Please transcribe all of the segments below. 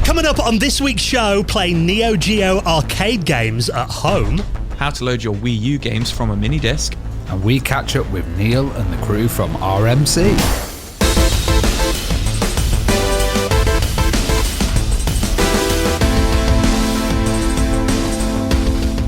Coming up on this week's show, play Neo Geo arcade games at home. How to load your Wii U games from a mini disc. And we catch up with Neil and the crew from RMC.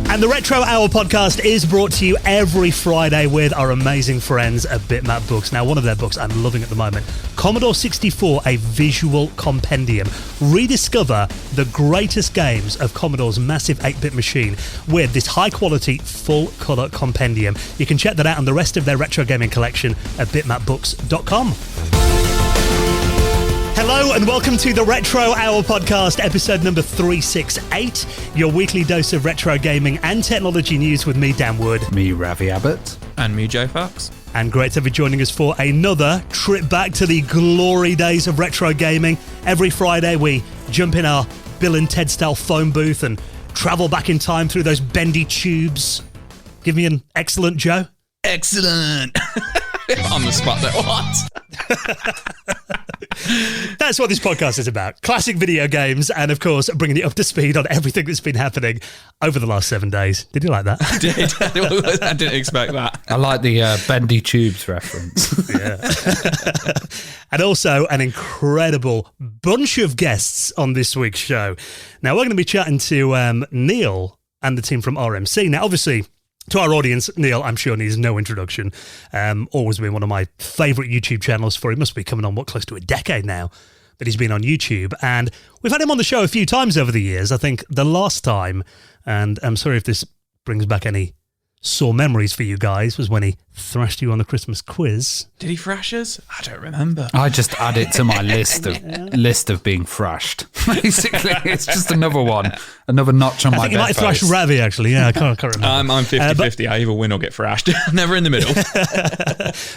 And the Retro Hour podcast is brought to you every Friday with our amazing friends at Bitmap Books. Now, one of their books I'm loving at the moment, Commodore 64, A Visual Compendium. Rediscover the greatest games of Commodore's massive 8-bit machine with this high-quality, full-colour compendium. You can check that out and the rest of their retro gaming collection at bitmapbooks.com. Hello and welcome to the Retro Hour podcast, episode number 368, your weekly dose of retro gaming and technology news with me, Dan Wood. Me, Ravi Abbott. And me, Joe Fox. And great to be joining us for another trip back to the glory days of retro gaming. Every Friday we jump in our Bill and Ted style phone booth and travel back in time through those bendy tubes. Give me an excellent, Joe. Excellent. On the spot there. What? That's what this podcast is about. Classic video games and, of course, bringing you up to speed on everything that's been happening over the last 7 days. Did you like that? I did. I didn't expect that. I like the bendy tubes reference. Yeah. And also an incredible bunch of guests on this week's show. Now, we're going to be chatting to Neil and the team from RMC. Now, obviously, to our audience, Neil, I'm sure, needs no introduction. Always been one of my favourite YouTube channels for, he must be coming on, close to a decade now that he's been on YouTube. And we've had him on the show a few times over the years. I think the last time, and I'm sorry if this brings back any sore memories for you guys, was when he thrashed you on the Christmas quiz. Did he thrash us? I don't remember. I just add it to my list of being thrashed. Basically, it's just another one, another notch on my I think he might have thrashed Ravi, actually. Yeah, I can't remember. I'm 50-50. I either win or get thrashed. Never in the middle.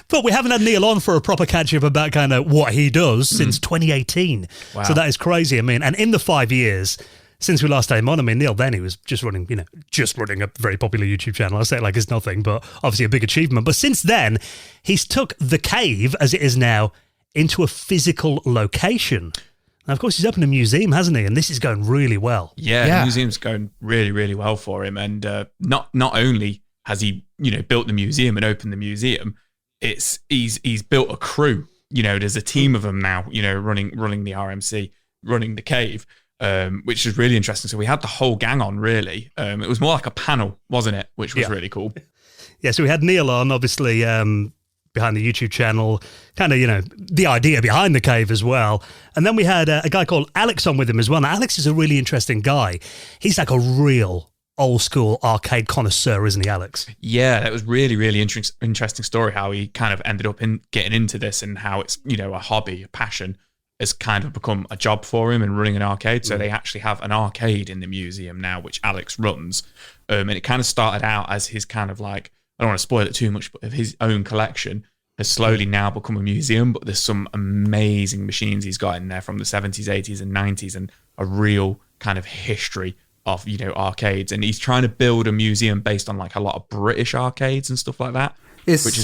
But we haven't had Neil on for a proper catch-up about kind of what he does since 2018. Wow. So that is crazy. I mean, and in the 5 years since we last had him on, I mean, Neil then he was just running a very popular YouTube channel. I say it like it's nothing, but obviously a big achievement. But since then, he's took the cave, as it is now, into a physical location. Now, of course, he's opened a museum, hasn't he? And this is going really well. Yeah. The museum's going really, really well for him. And not only has he, built the museum and opened the museum, he's built a crew. There's a team of them now, running the RMC, running the cave. Which is really interesting. So we had the whole gang on, really. It was more like a panel, wasn't it? Which was really cool. Yeah, so we had Neil on, obviously, behind the YouTube channel, kind of, the idea behind the cave as well. And then we had a guy called Alex on with him as well. Now, Alex is a really interesting guy. He's like a real old school arcade connoisseur, isn't he, Alex? Yeah, that was really, really interesting story, how he kind of ended up getting into this and how it's, a hobby, a passion, has kind of become a job for him and running an arcade. So they actually have an arcade in the museum now, which Alex runs. And it kind of started out as his kind of like, I don't want to spoil it too much, but of his own collection has slowly now become a museum. But there's some amazing machines he's got in there from the 70s, 80s and 90s and a real kind of history of, arcades. And he's trying to build a museum based on like a lot of British arcades and stuff like that, which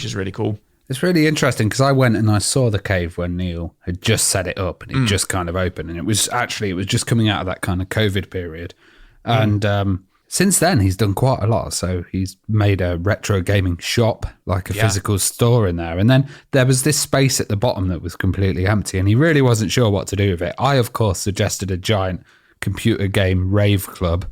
is really cool. It's really interesting because I went and I saw the cave when Neil had just set it up and it just kind of opened. And it was just coming out of that kind of COVID period. And since then, he's done quite a lot. So he's made a retro gaming shop, like a physical store in there. And then there was this space at the bottom that was completely empty and he really wasn't sure what to do with it. I, of course, suggested a giant computer game rave club.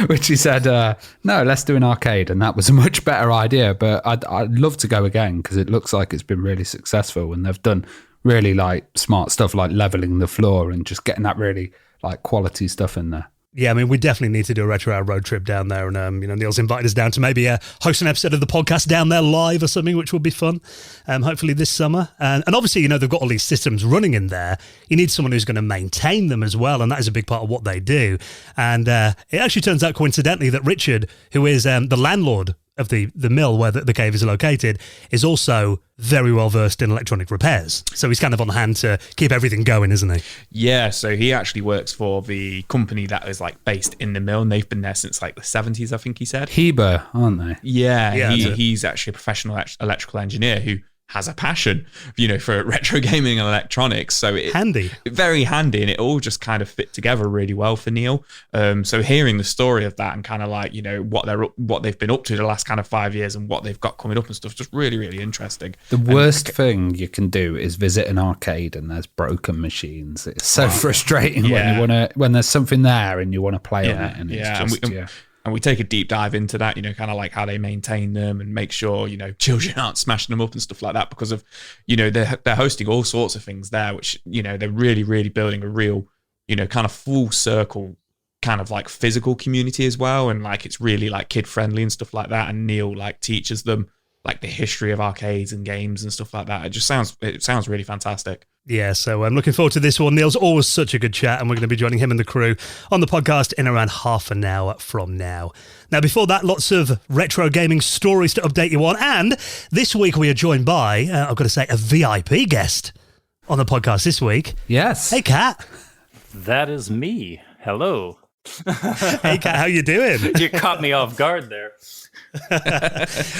Which he said, no, let's do an arcade. And that was a much better idea. But I'd love to go again because it looks like it's been really successful. And they've done really like smart stuff like leveling the floor and just getting that really like quality stuff in there. Yeah, I mean, we definitely need to do a Retro Hour road trip down there. And, Neil's invited us down to maybe host an episode of the podcast down there live or something, which would be fun, hopefully this summer. And obviously, they've got all these systems running in there. You need someone who's going to maintain them as well. And that is a big part of what they do. And it actually turns out coincidentally that Richard, who is the landlord of the mill where the cave is located, is also very well versed in electronic repairs. So he's kind of on hand to keep everything going, isn't he? Yeah, so he actually works for the company that is like based in the mill, and they've been there since like the 70s, I think he said. Heber, aren't they? Yeah, he's actually a professional electrical engineer who has a passion, for retro gaming and electronics. So very handy, and it all just kind of fit together really well for Neil. So hearing the story of that and kind of like, what they've been up to the last kind of 5 years and what they've got coming up and stuff, just really, really interesting. The worst thing you can do is visit an arcade and there's broken machines. It's so frustrating when there's something there and you want to play on it, and it's just And we take a deep dive into that, kind of like how they maintain them and make sure, children aren't smashing them up and stuff like that, because of, they're hosting all sorts of things there, which, they're really, really building a real, kind of full circle kind of like physical community as well. And like, it's really like kid friendly and stuff like that. And Neil like teaches them like the history of arcades and games and stuff like that. It sounds really fantastic. Yeah, so I'm looking forward to this one. Neil's always such a good chat, and we're going to be joining him and the crew on the podcast in around half an hour from now. Now, before that, lots of retro gaming stories to update you on, and this week we are joined by, I've got to say, a VIP guest on the podcast this week. Yes. Hey, Kat. That is me. Hello. Hey, Kat, how you doing? You caught me off guard there.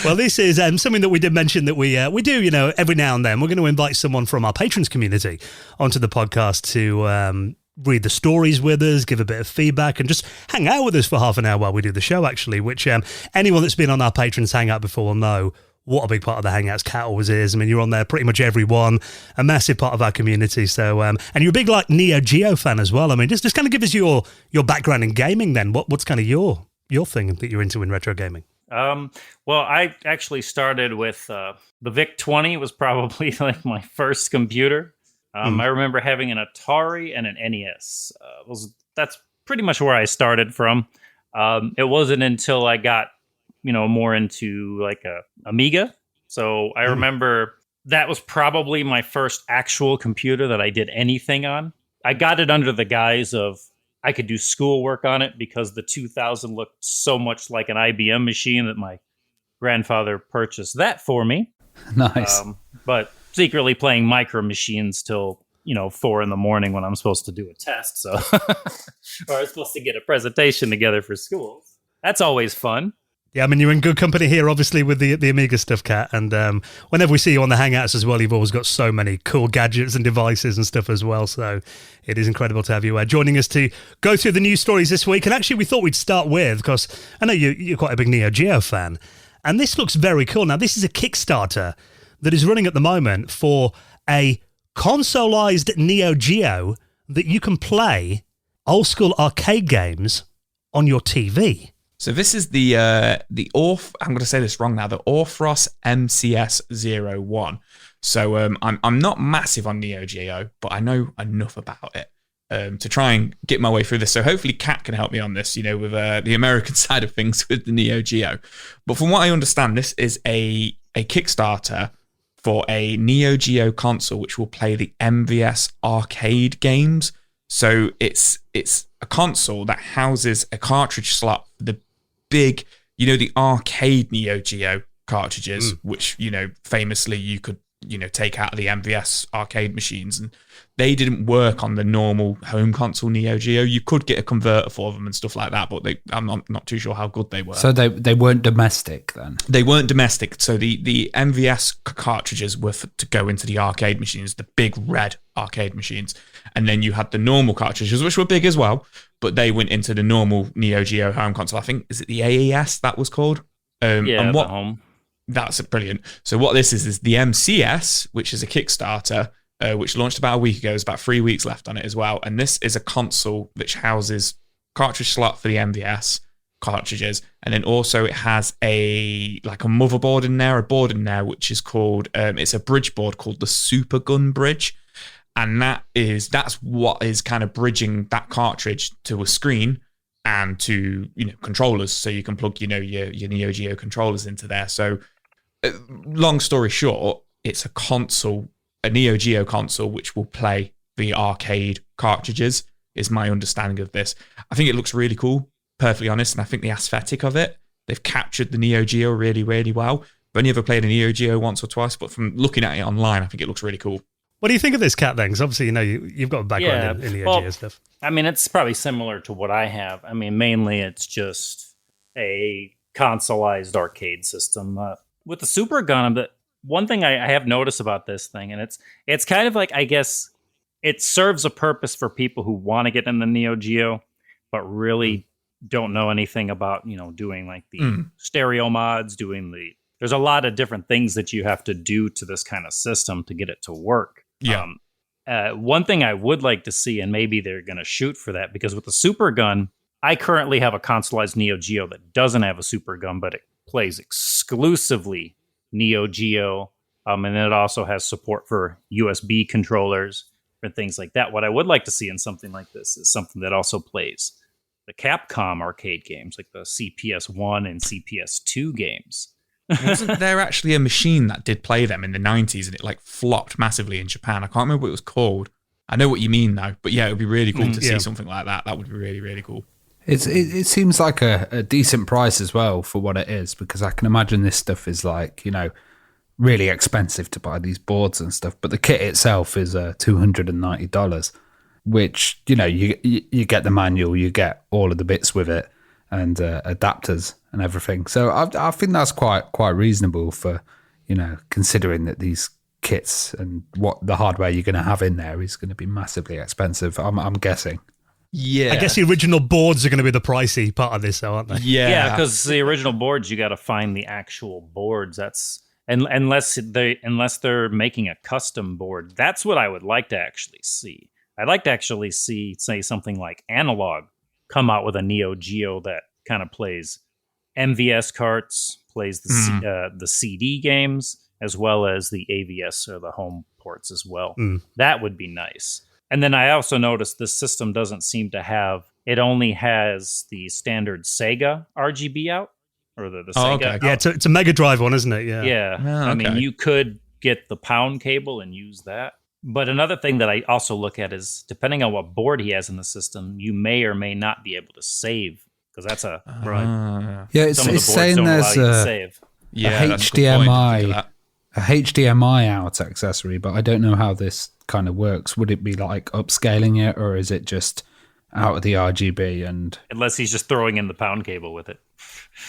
Well, this is something that we did mention that we do, every now and then. We're going to invite someone from our patrons community onto the podcast to read the stories with us, give a bit of feedback, and just hang out with us for half an hour while we do the show, actually, which anyone that's been on our patrons hangout before will know what a big part of the hangouts Kat always is. I mean, you're on there pretty much every one, a massive part of our community. So, and you're a big like Neo Geo fan as well. I mean, just kind of give us your background in gaming then. What's kind of your thing that you're into in retro gaming? Well, I actually started with the VIC-20 was probably like my first computer. I remember having an Atari and an NES. That's pretty much where I started from. It wasn't until I got, more into like a Amiga. So I remember that was probably my first actual computer that I did anything on. I got it under the guise of I could do schoolwork on it because the 2000 looked so much like an IBM machine that my grandfather purchased that for me. Nice. But secretly playing micro machines till, 4 a.m. when I'm supposed to do a test. So, or I'm supposed to get a presentation together for school. That's always fun. Yeah, I mean, you're in good company here, obviously, with the Amiga stuff, Kat. And whenever we see you on the Hangouts as well, you've always got so many cool gadgets and devices and stuff as well. So it is incredible to have you joining us to go through the news stories this week. And actually, we thought we'd start with, because I know you're quite a big Neo Geo fan. And this looks very cool. Now, this is a Kickstarter that is running at the moment for a consoleized Neo Geo that you can play old school arcade games on your TV. So this is the I'm going to say this wrong now, the Orthros MCS01. So I'm not massive on Neo Geo, but I know enough about it to try and get my way through this. So hopefully Kat can help me on this, with the American side of things with the Neo Geo. But from what I understand, this is a Kickstarter for a Neo Geo console which will play the MVS arcade games. So it's a console that houses a cartridge slot for the big, the arcade Neo Geo cartridges, which, famously you could, take out of the MVS arcade machines, and they didn't work on the normal home console Neo Geo. You could get a converter for them and stuff like that, but I'm not too sure how good they were. So they weren't domestic then? They weren't domestic. So the MVS cartridges were to go into the arcade machines, the big red arcade machines. And then you had the normal cartridges, which were big as well, but they went into the normal Neo Geo home console. I think, is it the AES that was called? And the home. That's brilliant. So what this is the MCS, which is a Kickstarter, which launched about a week ago. There's about 3 weeks left on it as well. And this is a console which houses cartridge slot for the MVS cartridges. And then also it has a motherboard in there, a board in there, which is called, it's a bridge board called the Super Gun Bridge. And that's what is kind of bridging that cartridge to a screen and to, controllers. So you can plug, your Neo Geo controllers into there. So long story short, it's a Neo Geo console, which will play the arcade cartridges, is my understanding of this. I think it looks really cool, perfectly honest. And I think the aesthetic of it, they've captured the Neo Geo really, really well. I've only ever played a Neo Geo once or twice, but from looking at it online, I think it looks really cool. What do you think of this, Kat, then? Because obviously, you've got a background in Neo Geo stuff. I mean, it's probably similar to what I have. I mean, mainly it's just a consoleized arcade system. With the Super Gun, one thing I have noticed about this thing, and it's kind of like, I guess it serves a purpose for people who want to get in the Neo Geo, but really don't know anything about, doing like the stereo mods, there's a lot of different things that you have to do to this kind of system to get it to work. Yeah. One thing I would like to see, and maybe they're going to shoot for that, because with the Super Gun, I currently have a consoleized Neo Geo that doesn't have a Super Gun, but it plays exclusively Neo Geo, and it also has support for USB controllers and things like that. What I would like to see in something like this is something that also plays the Capcom arcade games, like the CPS-1 and CPS-2 games. Wasn't there actually a machine that did play them in the 90s and it like flopped massively in Japan? I can't remember what it was called. I know what you mean though, but yeah, it would be really cool to see something like that. That would be really, really cool. It seems like a decent price as well for what it is, because I can imagine this stuff is like, really expensive to buy these boards and stuff. But the kit itself is $290, which, you get the manual, you get all of the bits with it and adapters and everything. So I think that's quite reasonable for, considering that these kits and what the hardware you're going to have in there is going to be massively expensive, I'm guessing. Yeah. I guess the original boards are going to be the pricey part of this, aren't they? Yeah, because the original boards, you got to find the actual boards. That's unless they're making a custom board. That's what I would like to actually see. I'd like to actually see, say, something like Analog come out with a Neo Geo that kind of plays MVS carts, plays the CD games, as well as the AVS or the home ports as well. That would be nice. And then I also noticed this system doesn't seem to have, it only has the standard Sega RGB out, or the Sega. Okay. Yeah, it's a Mega Drive one, isn't it? Yeah. Yeah. Oh, I mean, okay. you could get the pound cable and use that. But another thing that I also look at is, depending on what board he has in the system, you may or may not be able to save, because that's a Yeah, some of the it's boards saying don't allow there's you to a save. Yeah, that's a good point. HDMI, Look at a HDMI out accessory, but I don't know how this kind of works. Would it be like upscaling it, or is it just out of the RGB? And Unless he's just throwing in the pound cable with it.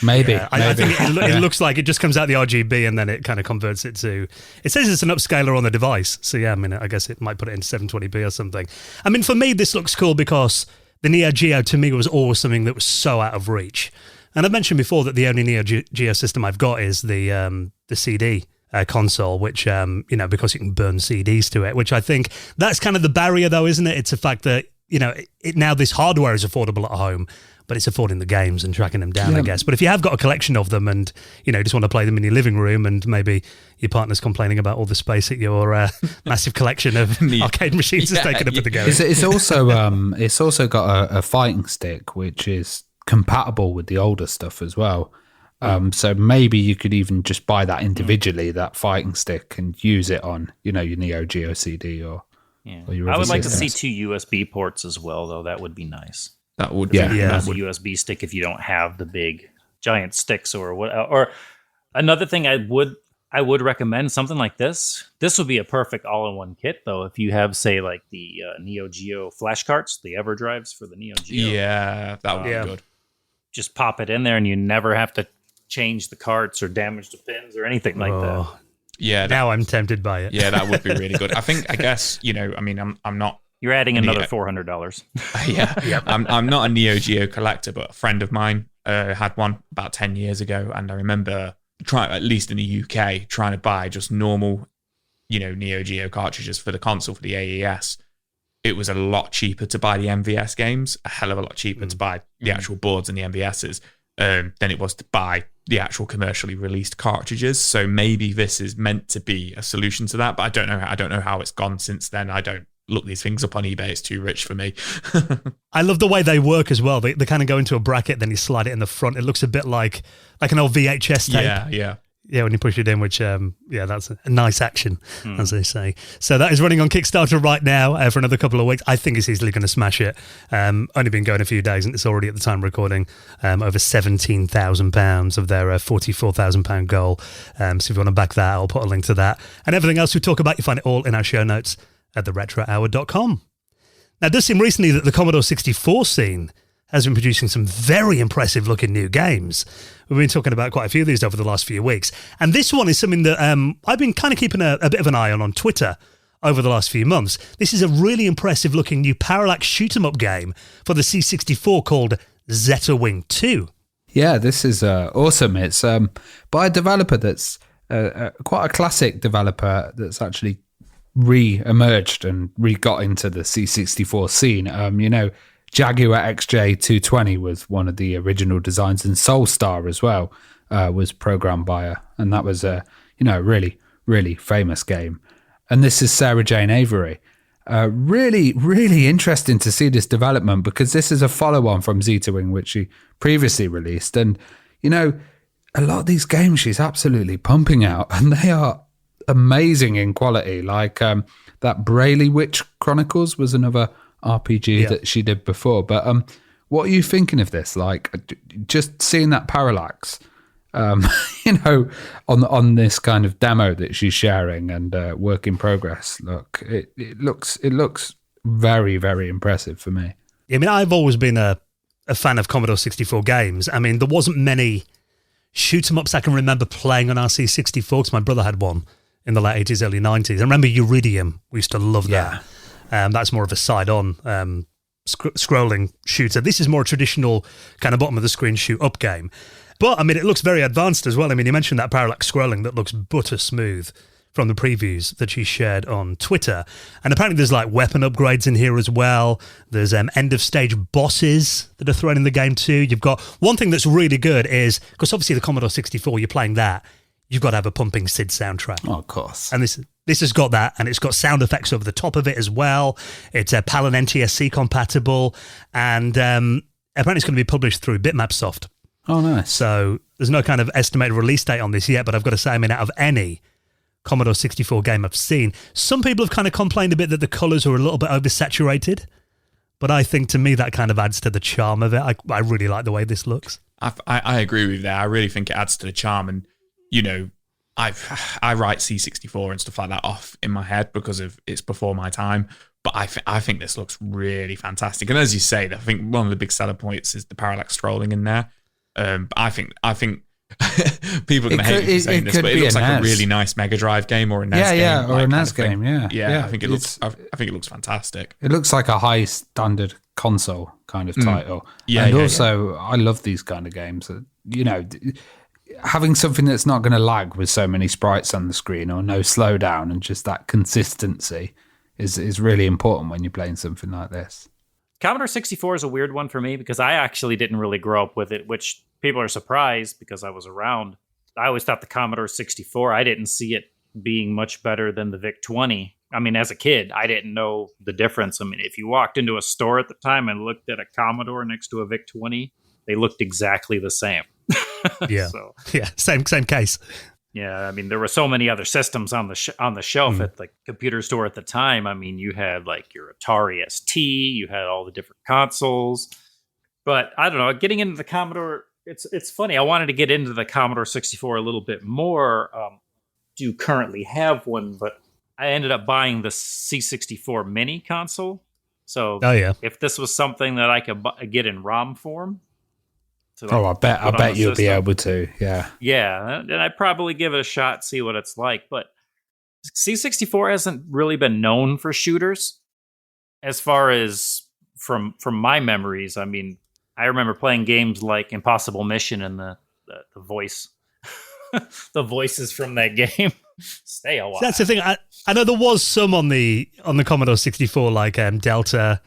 maybe, Yeah, I think it looks like it just comes out the RGB and then it kind of converts it to. It says it's an upscaler on the device, so yeah, I mean, I guess it might put it into 720p or something. I mean, for me, this looks cool because the Neo Geo to me was always something that was so out of reach. And I mentioned before that the only Neo Geo system I've got is the CD console, which because you can burn CDs to it, which I think that's kind of the barrier, though, isn't it? It's the fact that now this hardware is affordable at home, but it's affording the games and tracking them down, I guess. But if you have got a collection of them and, just want to play them in your living room, and maybe your partner's complaining about all the space that your massive collection of arcade machines has taken up at the garage. it's also got a fighting stick, which is compatible with the older stuff as well. So maybe you could even just buy that individually, that fighting stick, and use it on, your Neo Geo CD or your I other would like to systems. see 2 USB ports as well, though. That would be nice. that would Yeah. be Use a USB stick if you don't have the big giant sticks or what. Or another thing I would recommend, something like this. This would be a perfect all-in-one kit, though. If you have, say, like the Neo Geo flash carts, the EverDrives for the Neo Geo. Yeah, that would be good. Just pop it in there, and you never have to change the carts or damage the pins or anything like that. Yeah, Now I'm tempted by it. yeah, that would be really good. I guess I'm not. You're adding another $400. Yeah, I'm not a Neo Geo collector, but a friend of mine had one about 10 years ago, and I remember trying, at least in the UK, trying to buy just normal, Neo Geo cartridges for the console, for the AES. It was a lot cheaper to buy the MVS games, a hell of a lot cheaper to buy the actual boards and the MVSs than it was to buy the actual commercially released cartridges. So maybe this is meant to be a solution to that, but I don't know how it's gone since then. I don't look these things up on eBay. It's too rich for me. I love the way they work as well. They kind of go into a bracket, then you slide it in the front. It looks a bit like an old VHS tape. Yeah, when you push it in, which, that's a nice action, as they say. So that is running on Kickstarter right now for another couple of weeks. I think it's easily going to smash it. Only been going a few days, and it's already, at the time of recording, over £17,000 of their £44,000 goal. So if you want to back that, I'll put a link to that. And everything else we talk about, you find it all in our show notes at theretrohour.com. Now, it does seem recently that the Commodore 64 scene has been producing some very impressive looking new games. We've been talking about quite a few of these over the last few weeks. And this one is something that I've been kind of keeping a bit of an eye on Twitter over the last few months. This is a really impressive looking new parallax shoot-'em-up game for the C64 called Zeta Wing 2. Yeah, this is awesome. It's by a developer that's quite a classic developer that's actually re-emerged and re-got into the C64 scene. Jaguar XJ220 was one of the original designs, and Soulstar as well was programmed by her, and that was a really, really famous game. And this is Sarah Jane Avery. Really, really interesting to see this development, because this is a follow-on from Zeta Wing, which she previously released. And, a lot of these games she's absolutely pumping out, and they are amazing in quality. Like that Brayley Witch Chronicles was another RPG that she did before. But what are you thinking of this? Like, just seeing that parallax, on this kind of demo that she's sharing and work in progress. Look, it looks very, very impressive for me. I mean, I've always been a fan of Commodore 64 games. I mean, there wasn't many shoot-'em-ups I can remember playing on our C64, because my brother had one in the late 80s, early 90s. I remember Uridium. We used to love that. That's more of a side-on scrolling shooter. This is more a traditional kind of bottom-of-the-screen shoot-up game. But, I mean, it looks very advanced as well. I mean, you mentioned that parallax scrolling that looks butter smooth from the previews that she shared on Twitter. And apparently there's, like, weapon upgrades in here as well. There's end-of-stage bosses that are thrown in the game too. You've got... One thing that's really good is... Because obviously the Commodore 64, you're playing that, you've got to have a pumping SID soundtrack. Oh, of course. And this has got that, and it's got sound effects over the top of it as well. It's PAL and NTSC compatible, and apparently it's going to be published through Bitmapsoft. Oh, nice. So there's no kind of estimated release date on this yet, but I've got to say, I mean, out of any Commodore 64 game I've seen, some people have kind of complained a bit that the colours are a little bit oversaturated, but I think to me that kind of adds to the charm of it. I really like the way this looks. I agree with that. I really think it adds to the charm, and I write C64 and stuff like that off in my head because of it's before my time. But I think this looks really fantastic. And as you say, I think one of the big selling points is the parallax scrolling in there. I think people are going to hate me for saying this, but it looks like a really nice Mega Drive game or a NES game. Yeah, or a NES game. Yeah. I think it looks. I think it looks fantastic. It looks like a high standard console kind of title. I love these kind of games. Having something that's not going to lag with so many sprites on the screen or no slowdown, and just that consistency is really important when you're playing something like this. Commodore 64 is a weird one for me because I actually didn't really grow up with it, which people are surprised because I was around. I always thought the Commodore 64, I didn't see it being much better than the VIC-20. I mean, as a kid, I didn't know the difference. I mean, if you walked into a store at the time and looked at a Commodore next to a VIC-20, they looked exactly the same. Same case. Yeah, I mean, there were so many other systems on the shelf at the computer store at the time. I mean, you had like your Atari ST, you had all the different consoles. But I don't know, getting into the Commodore, it's funny. I wanted to get into the Commodore 64 a little bit more. Do currently have one, but I ended up buying the C64 mini console. So if this was something that I could get in ROM form. I bet you'll be able to. Yeah, and I'd probably give it a shot, see what it's like. But C64 hasn't really been known for shooters, as far as from my memories. I mean, I remember playing games like Impossible Mission and the voice, the voices from that game. Stay a while. That's the thing. I know there was some on the Commodore 64, like Delta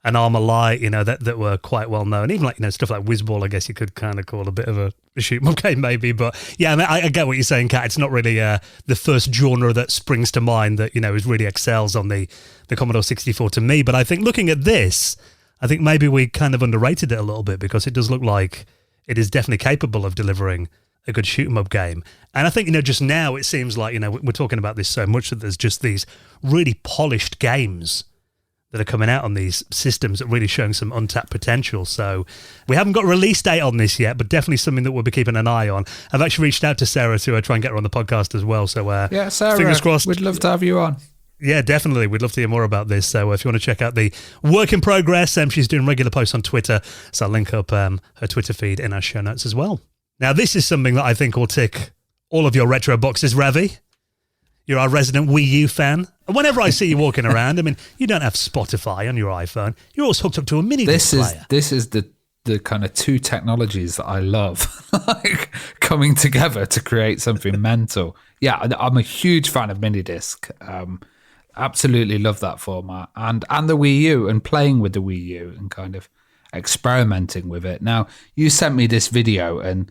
and Armor Light, that were quite well known. Even like, stuff like Whizball, I guess you could kind of call a bit of a shoot-'em-up game maybe. But yeah, I mean, I get what you're saying, Kat. It's not really the first genre that springs to mind that, is really excels on the Commodore 64 to me. But I think looking at this, I think maybe we kind of underrated it a little bit, because it does look like it is definitely capable of delivering a good shoot-'em-up game. And I think, just now it seems like, we're talking about this so much that there's just these really polished games that are coming out on these systems that are really showing some untapped potential. So we haven't got a release date on this yet, but definitely something that we'll be keeping an eye on. I've actually reached out to Sarah to try and get her on the podcast as well. So Sarah, fingers crossed. We'd love to have you on. Yeah, definitely. We'd love to hear more about this. So if you want to check out the work in progress, she's doing regular posts on Twitter. So I'll link up her Twitter feed in our show notes as well. Now, this is something that I think will tick all of your retro boxes, Ravi. You're our resident Wii U fan. And whenever I see you walking around, I mean, you don't have Spotify on your iPhone. You're always hooked up to a mini disc player. This is the kind of two technologies that I love, like coming together to create something mental. Yeah, I'm a huge fan of mini disc. Absolutely love that format, and the Wii U, and playing with the Wii U and kind of experimenting with it. Now, you sent me this video, and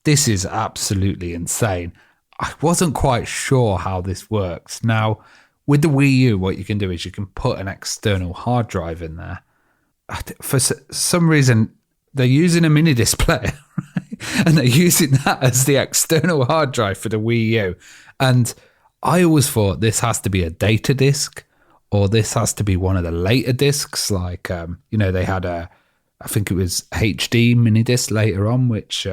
this is absolutely insane. I wasn't quite sure how this works. Now, with the Wii U, what you can do is you can put an external hard drive in there. For some reason, they're using a mini disc player, right? And they're using that as the external hard drive for the Wii U. And I always thought this has to be a data disc, or this has to be one of the later discs. Like, they had I think it was HD mini disc later on, which...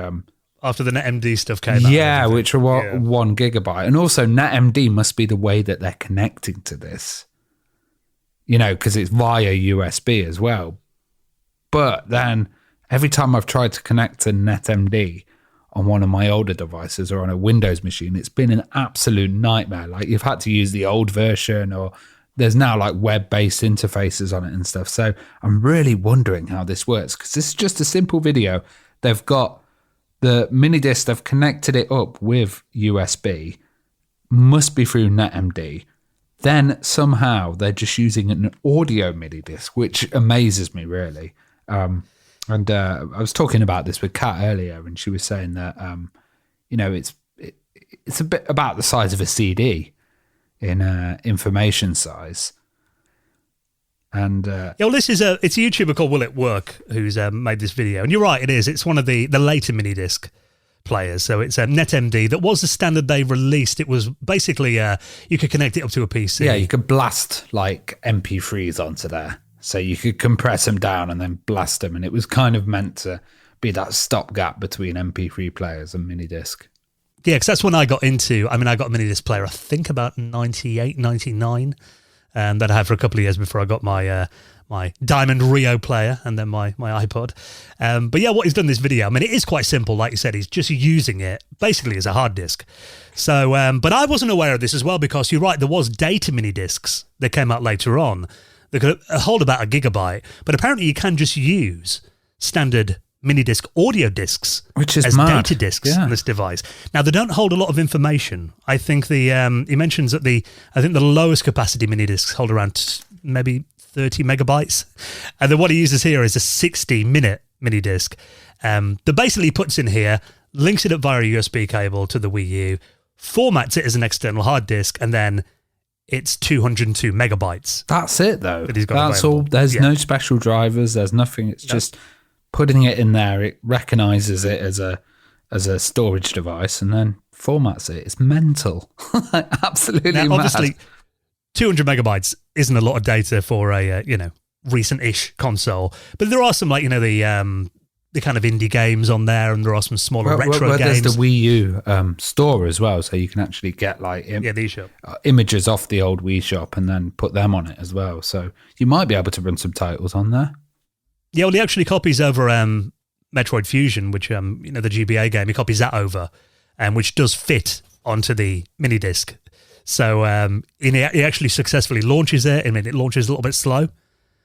after the NetMD stuff came out. Yeah, which are 1 gigabyte. And also NetMD must be the way that they're connecting to this, because it's via USB as well. But then every time I've tried to connect to NetMD on one of my older devices or on a Windows machine, it's been an absolute nightmare. Like, you've had to use the old version, or there's now like web-based interfaces on it and stuff. So I'm really wondering how this works, because this is just a simple video. They've got the mini disc, they've connected it up with USB, must be through NetMD. Then somehow they're just using an audio mini disc, which amazes me, really. I was talking about this with Kat earlier, and she was saying that, it's a bit about the size of a CD in information size. And this is it's a YouTuber called Will It Work who's made this video, and you're right, it is. It's one of the later mini disc players. So it's NetMD. That was the standard they released. It was basically you could connect it up to a PC. Yeah, you could blast like MP3s onto there, so you could compress them down and then blast them, and it was kind of meant to be that stopgap between MP3 players and mini disc. Yeah, because that's when I got into. I mean, I got a mini disc player, I think about 98, 99. That I had for a couple of years before I got my my Diamond Rio player and then my iPod. But yeah, what he's done in this video, I mean, it is quite simple. Like you said, he's just using it basically as a hard disk. So, but I wasn't aware of this as well, because you're right, there was data mini discs that came out later on that could hold about 1 gigabyte. But apparently you can just use standard mini disc audio discs, which is as mad. Data discs on this device. Now, they don't hold a lot of information. I think he mentions that the lowest capacity mini discs hold around maybe 30 megabytes, and then what he uses here is a 60-minute mini disc that basically puts in here, links it up via a USB cable to the Wii U, formats it as an external hard disk, and then it's 202 megabytes. That's it, though. That he's got That's available. all. There's no special drivers. There's nothing. It's just putting it in there. It recognizes it as a storage device and then formats it. It's mental. Absolutely now, mad. obviously, 200 megabytes isn't a lot of data for a recent-ish console, but there are some the kind of indie games on there, and there are some smaller retro games. There's the Wii U store as well, so you can actually get like the eShop. Images off the old Wii shop and then put them on it as well. So you might be able to run some titles on there. Yeah, well, he actually copies over Metroid Fusion, which the GBA game. He copies that over, which does fit onto the mini disc. So he actually successfully launches it. I mean, it launches a little bit slow,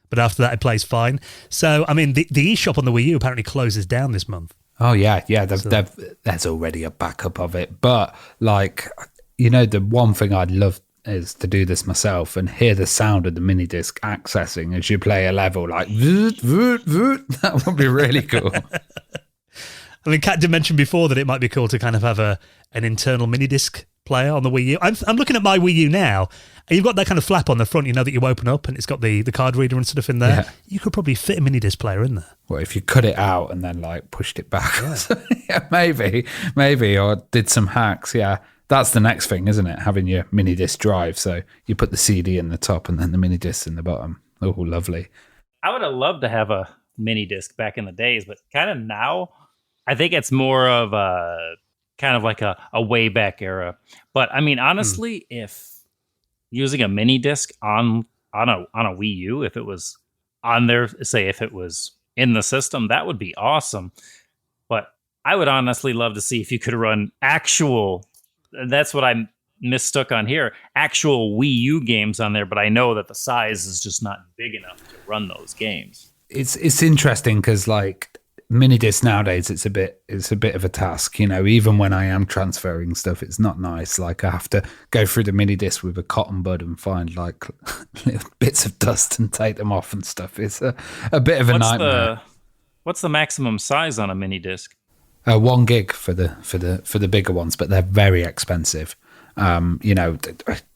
but after that, it plays fine. So, I mean, the eShop on the Wii U apparently closes down this month. Oh, yeah. There's already a backup of it. But, the one thing I'd love is to do this myself and hear the sound of the mini disc accessing as you play a level, like, voot, voot, voot. That would be really cool. I mean, Kat did mention before that it might be cool to kind of have an internal mini disc player on the Wii U. I'm looking at my Wii U now, and you've got that kind of flap on the front, that you open up, and it's got the card reader and stuff in there. Yeah. You could probably fit a mini disc player in there. Well, if you cut it out and then pushed it back, maybe, or did some hacks. Yeah, that's the next thing, isn't it? Having your mini disc drive, so you put the CD in the top and then the mini disc in the bottom. Oh, lovely. I would have loved to have a mini disc back in the days, but kind of now, I think it's more of a kind of like a way back era. But I mean, honestly, if using a mini disc on a Wii U, if it was on there, say if it was in the system, that would be awesome. But I would honestly love to see if you could run actual, that's what I mistook on here, actual Wii U games on there, but I know that the size is just not big enough to run those games. It's interesting because like mini disc nowadays, it's a bit of a task, you know. Even when I am transferring stuff, it's not nice. Like I have to go through the mini disc with a cotton bud and find like little bits of dust and take them off and stuff. It's a bit of a nightmare. What's the maximum size on a mini disc? 1 gig for the bigger ones, but they're very expensive. You know,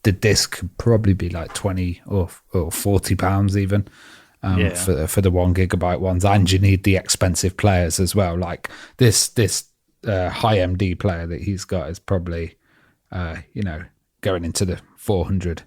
the disc could probably be like 20 or 40 pounds even. For the 1 gigabyte ones, and you need the expensive players as well. Like this high MD player that he's got is probably, going into the 400.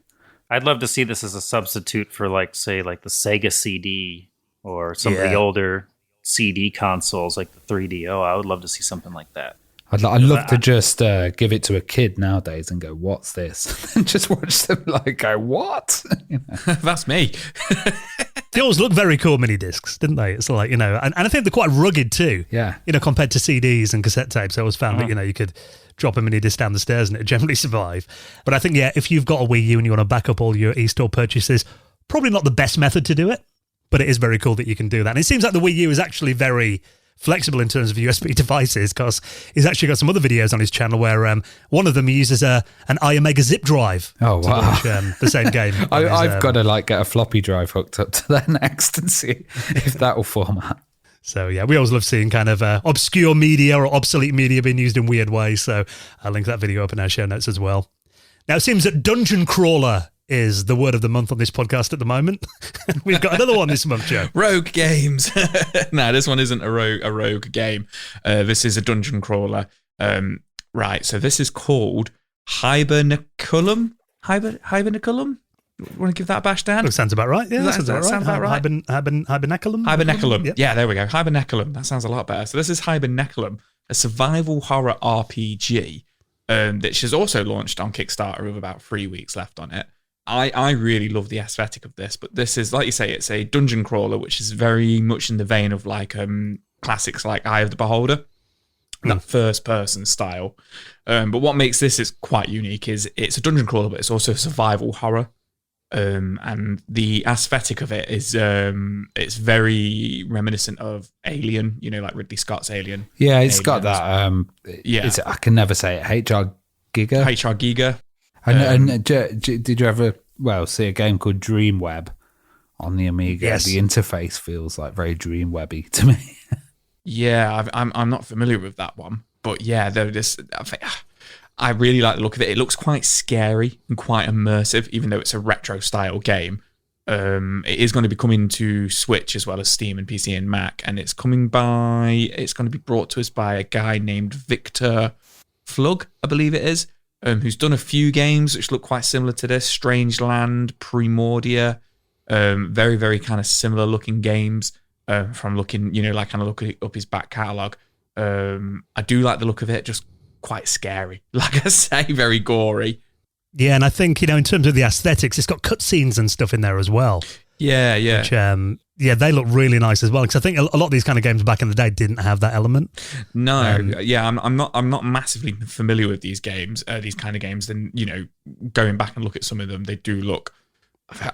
I'd love to see this as a substitute for like the Sega CD or some of the older CD consoles, like the 3DO. I would love to see something like that. I'd love to just give it to a kid nowadays and go, "What's this?" and just watch them like go, "What?" That's me. They always look very cool, mini discs, didn't they? It's like, and I think they're quite rugged too. Yeah. Compared to CDs and cassette tapes, I always found that, you could drop a mini disc down the stairs and it'd generally survive. But I think, if you've got a Wii U and you want to back up all your e-store purchases, probably not the best method to do it, but it is very cool that you can do that. And it seems like the Wii U is actually very flexible in terms of USB devices, because he's actually got some other videos on his channel where one of them he uses an iOmega zip drive to launch the same game. I've got to get a floppy drive hooked up to that next and see if that will format. So we always love seeing kind of obscure media or obsolete media being used in weird ways. So I'll link that video up in our show notes as well. Now it seems that Dungeon Crawler is the word of the month on this podcast at the moment. We've got another one this month, Joe. Rogue games. No, this one isn't a rogue game. This is a dungeon crawler. Right, so this is called Hibernaculum. Hibernaculum? Want to give that a bash, Dan? That sounds about right. Yeah, that sounds about right. Hibernaculum? Hibernaculum. Yep. Yeah, there we go. Hibernaculum. That sounds a lot better. So this is Hibernaculum, a survival horror RPG, which has also launched on Kickstarter with about 3 weeks left on it. I really love the aesthetic of this, but this is, like you say, it's a dungeon crawler, which is very much in the vein of like classics like Eye of the Beholder, that first person style. But what makes this is quite unique is it's a dungeon crawler, but it's also survival horror. And the aesthetic of it is it's very reminiscent of Alien, like Ridley Scott's Alien. Yeah, it's got that. I can never say it. HR Giga. HR Giga. And did you ever see a game called Dreamweb on the Amiga? Yes. The interface feels like very Dreamwebby to me. Yeah, I'm not familiar with that one, but yeah, I really like the look of it. It looks quite scary and quite immersive, even though it's a retro style game. It is going to be coming to Switch as well as Steam and PC and Mac, and it's going to be brought to us by a guy named Victor Flug, I believe it is. Who's done a few games which look quite similar to this. Strangeland, Primordia, very, very kind of similar looking games from looking, looking up his back catalogue. I do like the look of it, just quite scary. Like I say, very gory. Yeah, and I think, in terms of the aesthetics, it's got cutscenes and stuff in there as well. Yeah. Which, they look really nice as well. Because I think a lot of these kind of games back in the day didn't have that element. No, I'm not massively familiar with these games, these kind of games. And going back and look at some of them, they do look,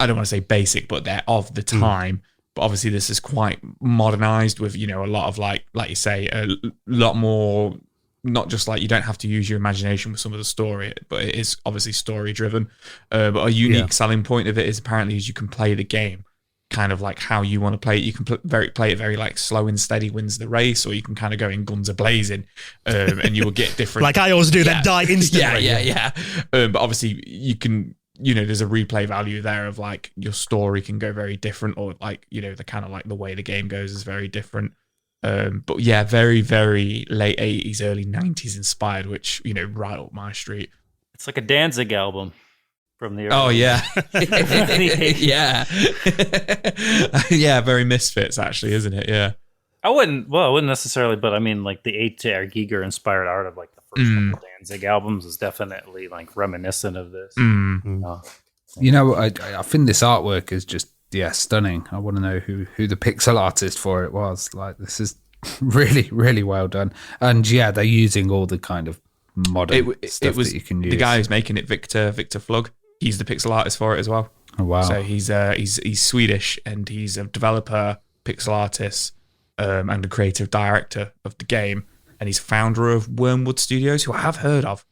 I don't want to say basic, but they're of the time. But obviously, this is quite modernized with a lot of like you say, a lot more. Not just like you don't have to use your imagination with some of the story, but it is obviously story driven. But a unique selling point of it is apparently is you can play the game kind of like how you want to play it. You can play it very like slow and steady wins the race, or you can kind of go in guns a-blazing, and you will get different. Like I always do, then die instantly. Yeah. But obviously you can, there's a replay value there of like your story can go very different, or like the kind of like the way the game goes is very different. But yeah, very, very late 80s, early 90s inspired, which, right up my street. It's like a Danzig album from the early Oh, yeah. Yeah. Yeah, very Misfits, actually, isn't it? Yeah. I wouldn't necessarily, but I mean, like the HR Giger inspired art of like the first couple Danzig albums is definitely like reminiscent of this. You know, I think this artwork is just stunning. I want to know who the pixel artist for it was. Like, this is really, really well done. And yeah, they're using all the kind of modern stuff that you can use. The guy who's making it, Victor Flug. He's the pixel artist for it as well. Oh wow! So he's Swedish, and he's a developer, pixel artist, and a creative director of the game. And he's founder of Wormwood Studios, who I have heard of.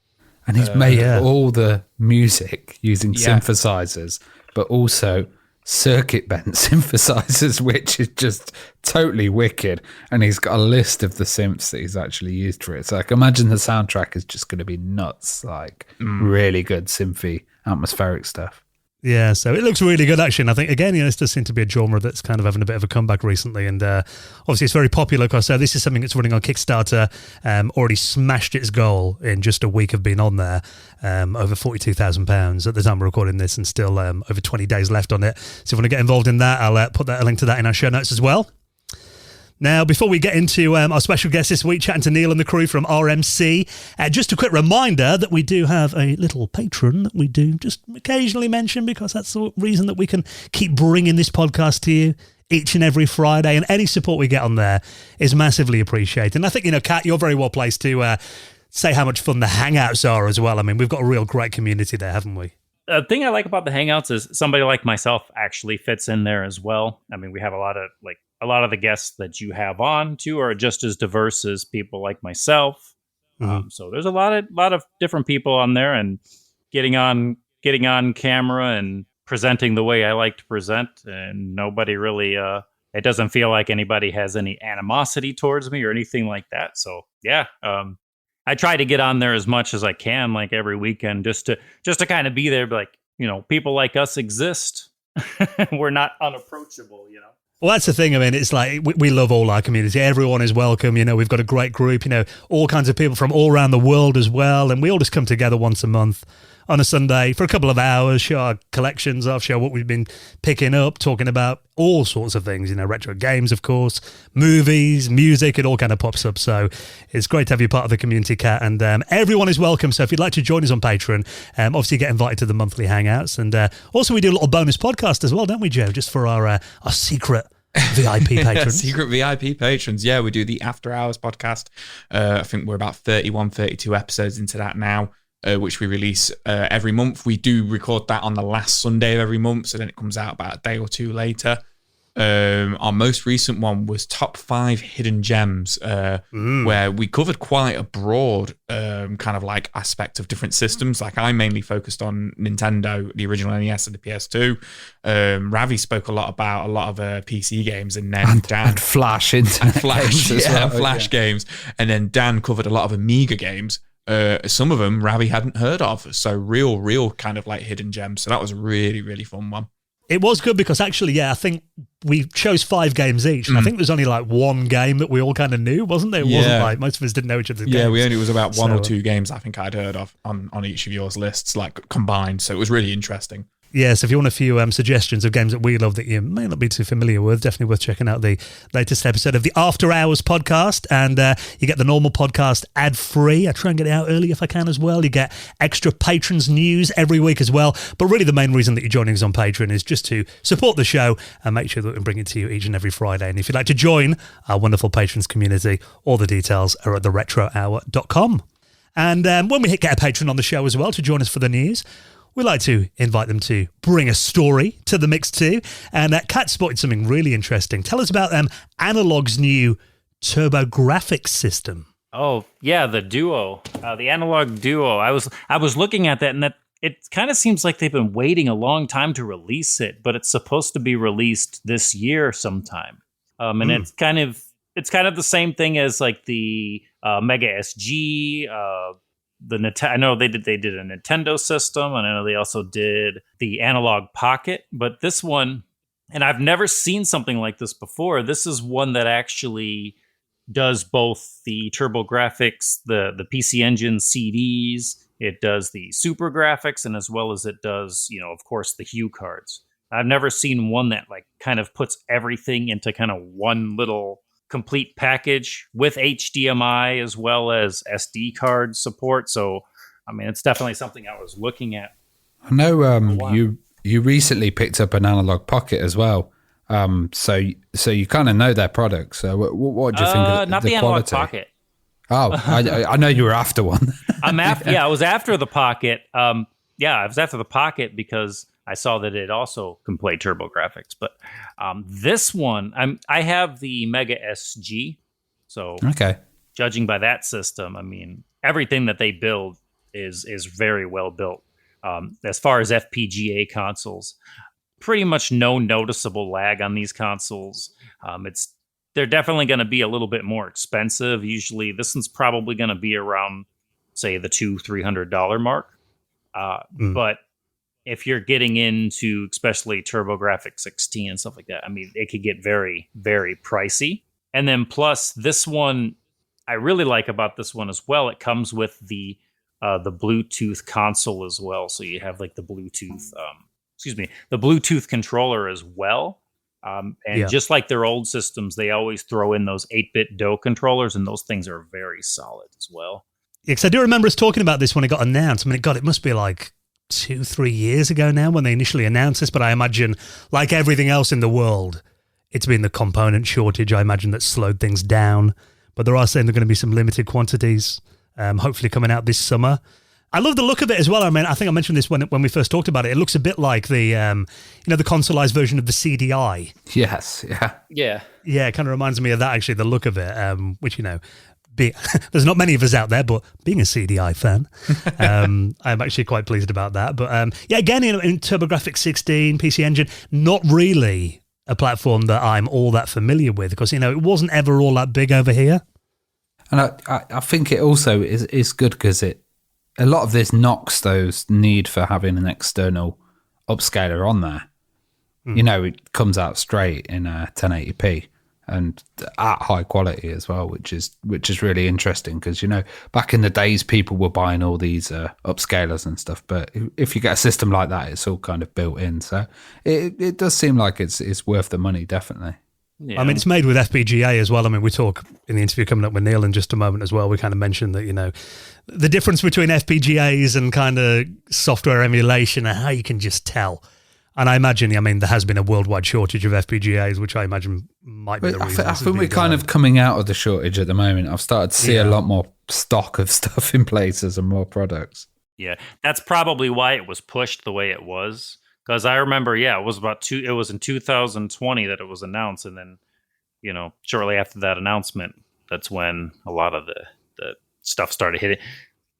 And he's made all the music using synthesizers, but also circuit bent synthesizers, which is just totally wicked. And he's got a list of the synths that he's actually used for it. So I can imagine the soundtrack is just going to be nuts, like really good synthy, atmospheric stuff. Yeah, so it looks really good, actually. And I think, again, this does seem to be a genre that's kind of having a bit of a comeback recently. And obviously, it's very popular. Because this is something that's running on Kickstarter, already smashed its goal in just a week of being on there, over £42,000 at the time we're recording this, and still over 20 days left on it. So if you want to get involved in that, I'll put a link to that in our show notes as well. Now, before we get into our special guest this week, chatting to Neil and the crew from RMC, just a quick reminder that we do have a little patron that we do just occasionally mention, because that's the reason that we can keep bringing this podcast to you each and every Friday, and any support we get on there is massively appreciated. And I think, Kat, you're very well placed to say how much fun the Hangouts are as well. I mean, we've got a real great community there, haven't we? The thing I like about the Hangouts is somebody like myself actually fits in there as well. I mean, we have a lot of the guests that you have on too are just as diverse as people like myself. So there's a lot of different people on there, and getting on camera and presenting the way I like to present, and nobody really it doesn't feel like anybody has any animosity towards me or anything like that. So yeah, I try to get on there as much as I can, like every weekend, just to kind of be there, like, people like us exist. We're not unapproachable, Well, that's the thing. I mean, it's like we love all our community. Everyone is welcome. We've got a great group, all kinds of people from all around the world as well. And we all just come together once a month on a Sunday for a couple of hours, show our collections off, show what we've been picking up, talking about all sorts of things, retro games, of course, movies, music, it all kind of pops up. So it's great to have you part of the community, Kat, and everyone is welcome. So if you'd like to join us on Patreon, obviously get invited to the monthly Hangouts. And also we do a little bonus podcast as well, don't we, Joe? Just for our secret VIP patrons. Secret VIP patrons. Yeah, we do the After Hours podcast. I think we're about 31, 32 episodes into that now. Which we release every month. We do record that on the last Sunday of every month, so then it comes out about a day or two later. Our most recent one was Top 5 Hidden Gems, where we covered quite a broad kind of like aspect of different systems. Like, I mainly focused on Nintendo, the original NES and the PS2. Ravi spoke a lot about a lot of PC games, and then Dan... And Flash internet games as well. Flash games. And then Dan covered a lot of Amiga games. Some of them Ravi hadn't heard of, so real kind of like hidden gems. So that was a really, really fun one. It was good because actually, I think we chose 5 games each, and I think there's only like one game that we all kind of knew, wasn't there? It wasn't like most of us didn't know each other's games. Yeah, it was about one or two games I think I'd heard of on each of yours lists, like combined. So it was really interesting. Yes, if you want a few suggestions of games that we love that you may not be too familiar with, definitely worth checking out the latest episode of the After Hours podcast. And you get the normal podcast ad-free. I try and get it out early if I can as well. You get extra patrons news every week as well. But really the main reason that you're joining us on Patreon is just to support the show and make sure that we bring it to you each and every Friday. And if you'd like to join our wonderful patrons community, all the details are at theretrohour.com. And when we get a patron on the show as well to join us for the news, we like to invite them to bring a story to the mix too. And Kat spotted something really interesting. Tell us about Analog's new TurboGrafx system. Oh, yeah, the Duo, the Analog Duo. I was looking at that, and that it kind of seems like they've been waiting a long time to release it, but it's supposed to be released this year sometime. And it's kind of the same thing as like the Mega SG, I know they did a Nintendo system, and I know they also did the Analog Pocket, but this one, and I've never seen something like this before. This is one that actually does both the TurboGrafx, the PC Engine CDs. It does the Super Graphics, and as well as it does, of course, the Hue cards. I've never seen one that like kind of puts everything into kind of one little complete package with HDMI as well as SD card support. So, I mean, it's definitely something I was looking at. I know you recently picked up an Analog Pocket as well. So you kind of know their products. So what do you think of not the the quality? Analog Pocket. Oh, I know you were after one. I was after the Pocket. I was after the Pocket because I saw that it also can play TurboGrafx. But this one, I have the Mega SG. So okay, judging by that system, I mean, everything that they build is very well built. As far as FPGA consoles, pretty much no noticeable lag on these consoles. They're definitely going to be a little bit more expensive. Usually, this one's probably going to be around, say, the $200-$300 mark. But if you're getting into especially TurboGrafx 16 and stuff like that, I mean, it could get very, very pricey. And then plus, this one, I really like about this one as well. It comes with the Bluetooth console as well. So you have like the Bluetooth, the Bluetooth controller as well. Just like their old systems, they always throw in those 8-bit DOE controllers, and those things are very solid as well. Yeah, because I do remember us talking about this when it got announced. I mean, God, it must be like 2-3 years ago now when they initially announced this, but I imagine, like everything else in the world, it's been the component shortage, I imagine, that slowed things down. But there are saying there are going to be some limited quantities, hopefully coming out this summer. I love the look of it as well. I mean, I think I mentioned this when we first talked about it. It looks a bit like the, the consoleized version of the CDI. Yes, yeah. Yeah, it kind of reminds me of that, actually, the look of it, which, there's not many of us out there, but being a CDI fan, I'm actually quite pleased about that. But again, in TurboGrafx 16, PC Engine, not really a platform that I'm all that familiar with because, it wasn't ever all that big over here. And I think it also is good because a lot of this knocks those need for having an external upscaler on there. It comes out straight in 1080p and at high quality as well, which is really interesting because, back in the days, people were buying all these upscalers and stuff. But if you get a system like that, it's all kind of built in. So it does seem like it's worth the money, definitely. Yeah. I mean, it's made with FPGA as well. I mean, we talk in the interview coming up with Neil in just a moment as well. We kind of mentioned that, the difference between FPGAs and kind of software emulation and how you can just tell. And I imagine, there has been a worldwide shortage of FPGAs, which I imagine might be the reason. I think we're kind of coming out of the shortage at the moment. I've started to see a lot more stock of stuff in places and more products. Yeah, that's probably why it was pushed the way it was. Because I remember, it was it was in 2020 that it was announced. And then, shortly after that announcement, that's when a lot of the stuff started hitting.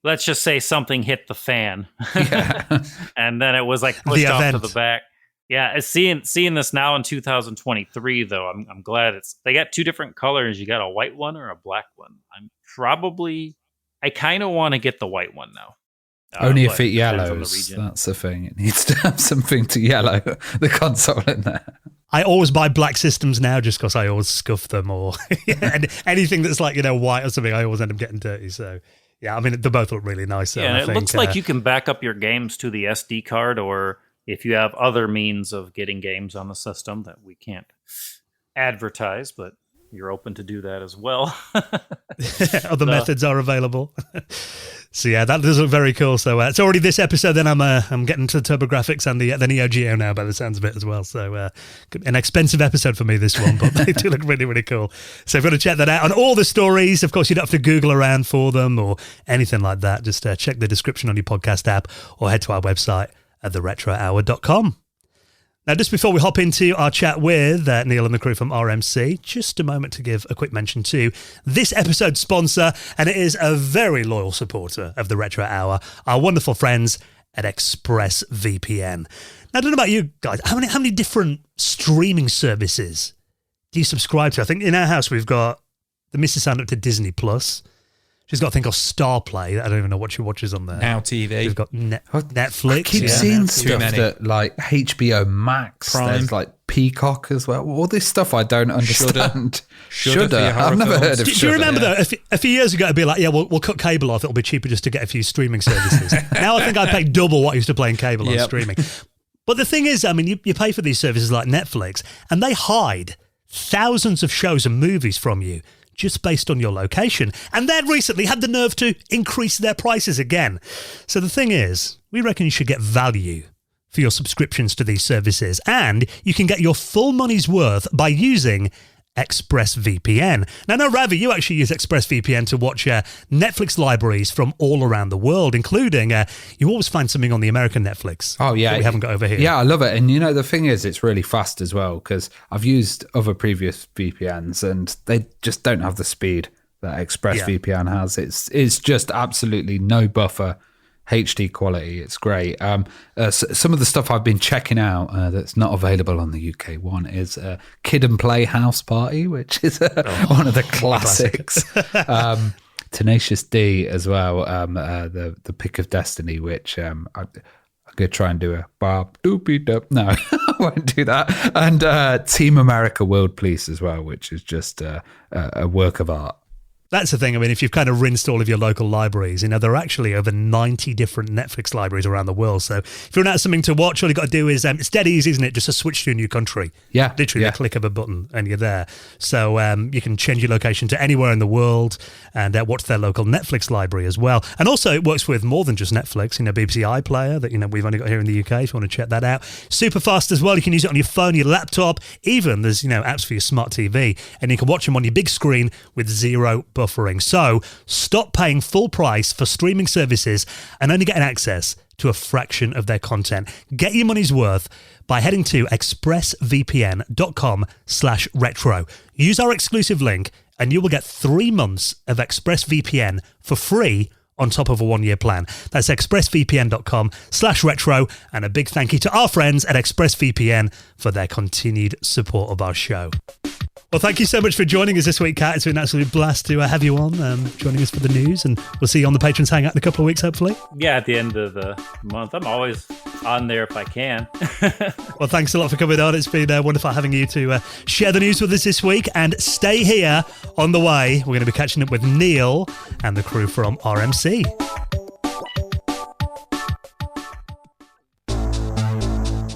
Let's just say something hit the fan. Yeah. And then it was like pushed off to the back. Yeah, seeing this now in 2023, though, I'm glad they got two different colors. You got a white one or a black one. I kind of want to get the white one now. Only if it yellows. That's the thing. It needs to have something to yellow the console in there. I always buy black systems now just because I always scuff them or anything that's like, white or something, I always end up getting dirty. So, yeah, I mean, they both look really nice. Yeah, and it looks like you can back up your games to the SD card, or if you have other means of getting games on the system that we can't advertise, but you're open to do that as well. Other methods are available. So yeah, that does look very cool. So it's already this episode. Then I'm getting to the TurboGrafx and the Neo Geo now, by the sounds of it as well. So an expensive episode for me, this one, but they do look really, really cool. So if you want to check that out on all the stories, of course, you don't have to Google around for them or anything like that. Just check the description on your podcast app or head to our website at theretrohour.com. Now, just before we hop into our chat with Neil and the crew from RMC, just a moment to give a quick mention to this episode's sponsor, and it is a very loyal supporter of the Retro Hour, our wonderful friends at ExpressVPN. Now, I don't know about you guys, how many different streaming services do you subscribe to? I think in our house we've got the Mrs. signed up to Disney Plus. She's got a thing called Star Play. I don't even know what she watches on there. Now TV. We've got Netflix. I keep seeing stuff that like HBO Max. Prime. There's like Peacock as well. All this stuff I don't understand. Shudder. I've never heard of Shudder. Do you remember though? A few years ago, it'd be like, we'll cut cable off. It'll be cheaper just to get a few streaming services. Now I think I pay double what I used to play in cable on streaming. But the thing is, I mean, you pay for these services like Netflix, and they hide thousands of shows and movies from you just based on your location. And they recently had the nerve to increase their prices again. So the thing is, we reckon you should get value for your subscriptions to these services. And you can get your full money's worth by using ExpressVPN. Now, no, Ravi, you actually use ExpressVPN to watch Netflix libraries from all around the world, including you always find something on the American Netflix. Oh, yeah. That we haven't got over here. Yeah, I love it. And, the thing is, it's really fast as well, because I've used other previous VPNs and they just don't have the speed that ExpressVPN has. It's just absolutely no buffer. HD quality, it's great. Some of the stuff I've been checking out that's not available on the UK one is Kid and Play House Party, which is one of the classics. Tenacious D as well, the Pick of Destiny, which I'm going to try and do a Bob Doopy Dup. No, I won't do that. And Team America World Police as well, which is just a work of art. That's the thing. I mean, if you've kind of rinsed all of your local libraries, there are actually over 90 different Netflix libraries around the world. So if you run out of something to watch, all you've got to do is, it's dead easy, isn't it? Just to switch to a new country. Yeah. Literally the click of a button and you're there. So you can change your location to anywhere in the world and watch their local Netflix library as well. And also it works with more than just Netflix, BBC iPlayer that, we've only got here in the UK if you want to check that out. Super fast as well. You can use it on your phone, your laptop, even there's, apps for your smart TV and you can watch them on your big screen with zero buffering. So stop paying full price for streaming services and only getting access to a fraction of their content. Get your money's worth by heading to expressvpn.com/retro. Use our exclusive link and you will get 3 months of ExpressVPN for free on top of a 1-year plan. That's expressvpn.com/retro. And a big thank you to our friends at ExpressVPN for their continued support of our show. Well, thank you so much for joining us this week, Kat. It's been an absolute blast to have you on, joining us for the news. And we'll see you on the Patrons Hangout in a couple of weeks, hopefully. Yeah, at the end of the month. I'm always on there if I can. Well, thanks a lot for coming on. It's been wonderful having you to share the news with us this week. And stay here on the way. We're going to be catching up with Neil and the crew from RMC.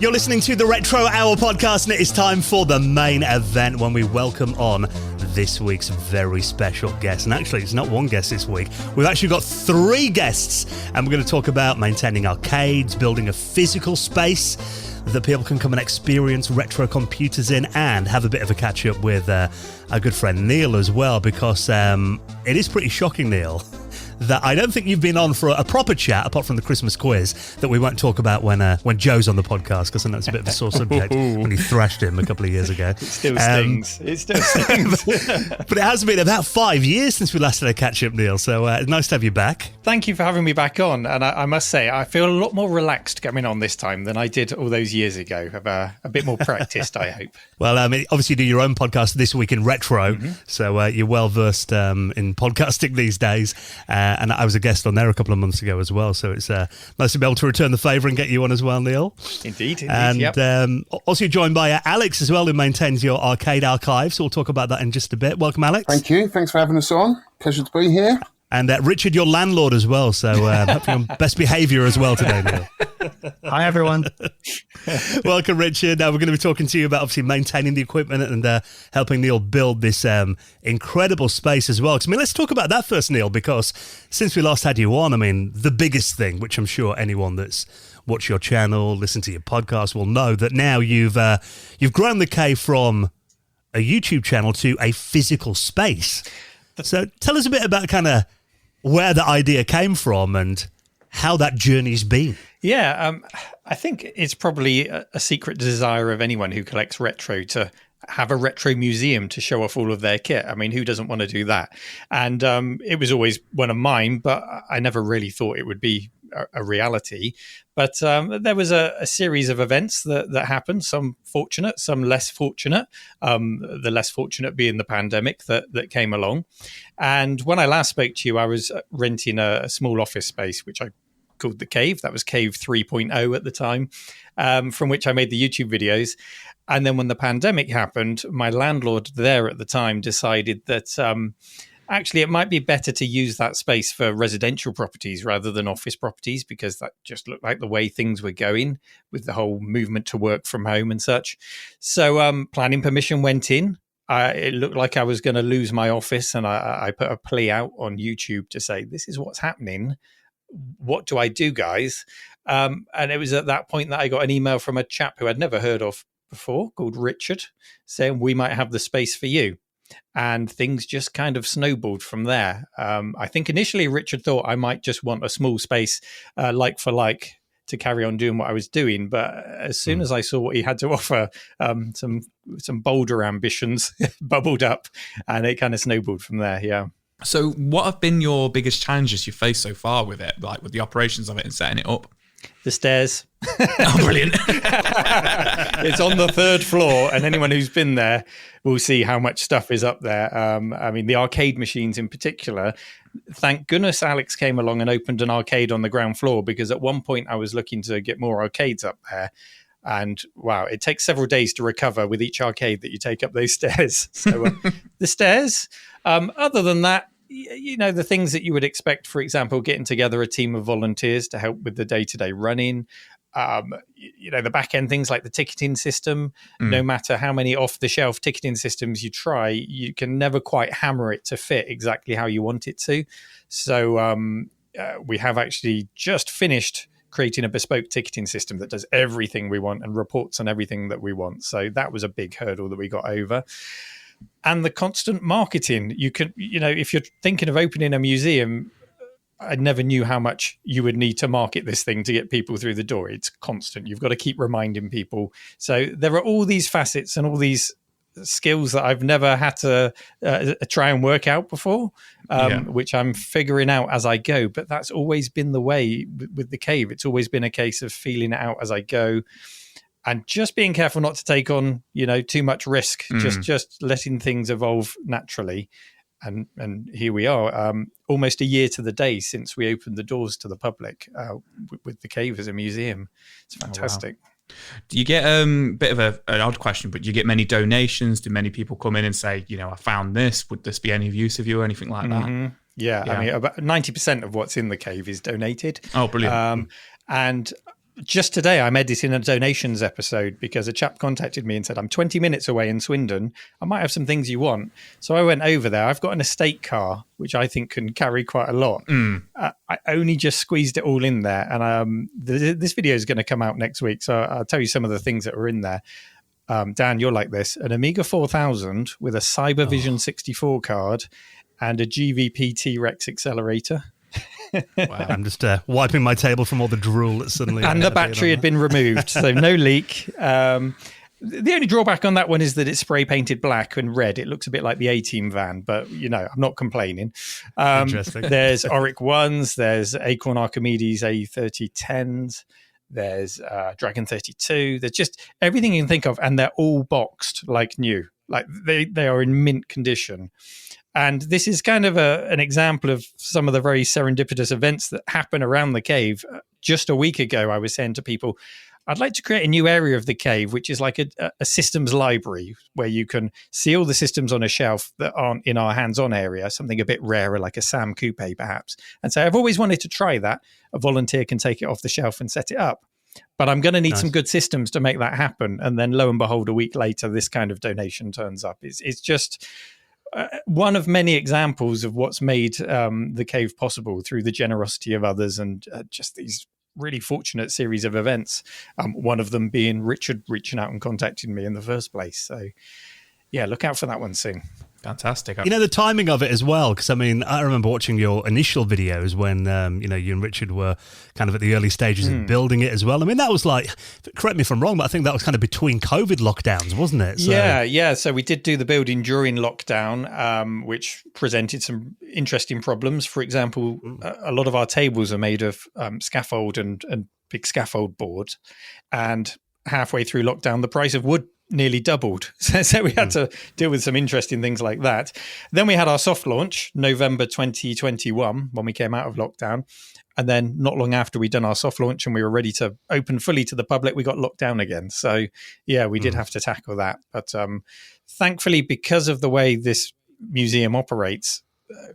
You're listening to the Retro Hour podcast, and it is time for the main event when we welcome on this week's very special guest. And actually, it's not one guest this week. We've actually got 3 guests, and we're going to talk about maintaining arcades, building a physical space that people can come and experience retro computers in, and have a bit of a catch-up with our good friend Neil as well, because it is pretty shocking, Neil, that I don't think you've been on for a proper chat, apart from the Christmas quiz, that we won't talk about when Joe's on the podcast, because I know it's a bit of a sore subject when he thrashed him a couple of years ago. It still stings. But it has been about 5 years since we last had a catch-up, Neil, so it's nice to have you back. Thank you for having me back on. And I must say, I feel a lot more relaxed coming on this time than I did all those years ago. I've a bit more practiced, I hope. Well, obviously you do your own podcast, This Week in Retro, so you're well-versed in podcasting these days. And I was a guest on there a couple of months ago as well. So it's nice to be able to return the favour and get you on as well, Neil. Indeed. And yep. Also you're joined by Alex as well, who maintains your arcade archive. So we'll talk about that in just a bit. Welcome, Alex. Thank you. Thanks for having us on. Pleasure to be here. And Richard, your landlord as well. So hopefully on best behaviour as well today, Neil. Hi, everyone. Welcome, Richard. Now we're going to be talking to you about obviously maintaining the equipment and helping Neil build this incredible space as well. Let's talk about that first, Neil, because since we last had you on, the biggest thing, which I'm sure anyone that's watched your channel, listened to your podcast will know, that now you've grown the cave from a YouTube channel to a physical space. So tell us a bit about kind of where the idea came from and how that journey's been. Yeah, I think it's probably a secret desire of anyone who collects retro to have a retro museum to show off all of their kit. Who doesn't want to do that? And it was always one of mine, but I never really thought it would be a reality. But there was a series of events that happened, some fortunate, some less fortunate, the less fortunate being the pandemic that came along. And when I last spoke to you, I was renting a small office space, which I called The Cave. That was Cave 3.0 at the time, from which I made the YouTube videos. And then when the pandemic happened, my landlord there at the time decided that actually it might be better to use that space for residential properties rather than office properties, because that just looked like the way things were going with the whole movement to work from home and such. So planning permission went in. It looked like I was going to lose my office, and I put a plea out on YouTube to say, this is what's happening. What do I do, guys? And it was at that point that I got an email from a chap who I'd never heard of before, called Richard, saying we might have the space for you. And things just kind of snowballed from there. I think initially Richard thought I might just want a small space, like for like, to carry on doing what I was doing. But as soon as I saw what he had to offer, some bolder ambitions bubbled up, and it kind of snowballed from there. Yeah. So what have been your biggest challenges you faced so far with it, like with the operations of it and setting it up? The stairs. Oh, brilliant. It's on the third floor, and anyone who's been there will see how much stuff is up there. I mean, the arcade machines in particular, thank goodness Alex came along and opened an arcade on the ground floor, because at one point I was looking to get more arcades up there. And wow, it takes several days to recover with each arcade that you take up those stairs. So the stairs, other than that, you know, the things that you would expect, for example, getting together a team of volunteers to help with the day-to-day running, you know, the back end things like the ticketing system. No matter how many off-the-shelf ticketing systems you try, you can never quite hammer it to fit exactly how you want it to. So we have actually just finished creating a bespoke ticketing system that does everything we want and reports on everything that we want. So that was a big hurdle that we got over. And the constant marketing. You can, you know, if you're thinking of opening a museum, I never knew how much you would need to market this thing to get people through the door. It's constant. You've got to keep reminding people. So there are all these facets and all these skills that I've never had to try and work out before, which I'm figuring out as I go. But that's always been the way with the cave. It's always been a case of feeling it out as I go. And just being careful not to take on, you know, too much risk, just letting things evolve naturally. And here we are, almost a year to the day since we opened the doors to the public with the cave as a museum. It's fantastic. Oh, wow. Do you get a bit of an odd question, but do you get many donations? Do many people come in and say, you know, I found this, would this be any use of you or anything like that? Yeah, I mean, about 90% of what's in the cave is donated. Oh, brilliant. And just today, I'm editing a donations episode because a chap contacted me and said, I'm 20 minutes away in Swindon. I might have some things you want. So I went over there. I've got an estate car, which I think can carry quite a lot. I only just squeezed it all in there. And this video is going to come out next week. So I'll tell you some of the things that were in there. Dan, you'll like this. An Amiga 4000 with a Cybervision 64 card and a GVP T-Rex accelerator. Wow. I'm just wiping my table from all the drool that suddenly... And the battery had been removed, so no leak. The only drawback on that one is that it's spray painted black and red. It looks a bit like the A-Team van, but, you know, I'm not complaining. Interesting. There's Auric 1s, there's Acorn Archimedes A3010s, there's Dragon 32. There's just everything you can think of, and they're all boxed like new. Like they are in mint condition. And this is kind of an example of some of the very serendipitous events that happen around the cave. Just a week ago, I was saying to people, I'd like to create a new area of the cave, which is like a systems library where you can see all the systems on a shelf that aren't in our hands-on area, something a bit rarer like a Sam Coupe perhaps. And so I've always wanted to try that. A volunteer can take it off the shelf and set it up. But I'm going to need some good systems to make that happen. And then lo and behold, a week later, this kind of donation turns up. It's just... one of many examples of what's made the cave possible through the generosity of others and just these really fortunate series of events. One of them being Richard reaching out and contacting me in the first place. So, yeah, look out for that one soon. Fantastic. You know, the timing of it as well, because I mean, I remember watching your initial videos when, you know, you and Richard were kind of at the early stages of building it as well. I mean, that was like, correct me if I'm wrong, but I think that was kind of between COVID lockdowns, wasn't it? So, yeah. So we did do the building during lockdown, which presented some interesting problems. For example, a lot of our tables are made of scaffold and big scaffold board. And halfway through lockdown, the price of wood nearly doubled. So we had to deal with some interesting things like that. Then we had our soft launch, November 2021, when we came out of lockdown. And then not long after we'd done our soft launch and we were ready to open fully to the public, we got locked down again. So yeah, we did have to tackle that. But thankfully, because of the way this museum operates,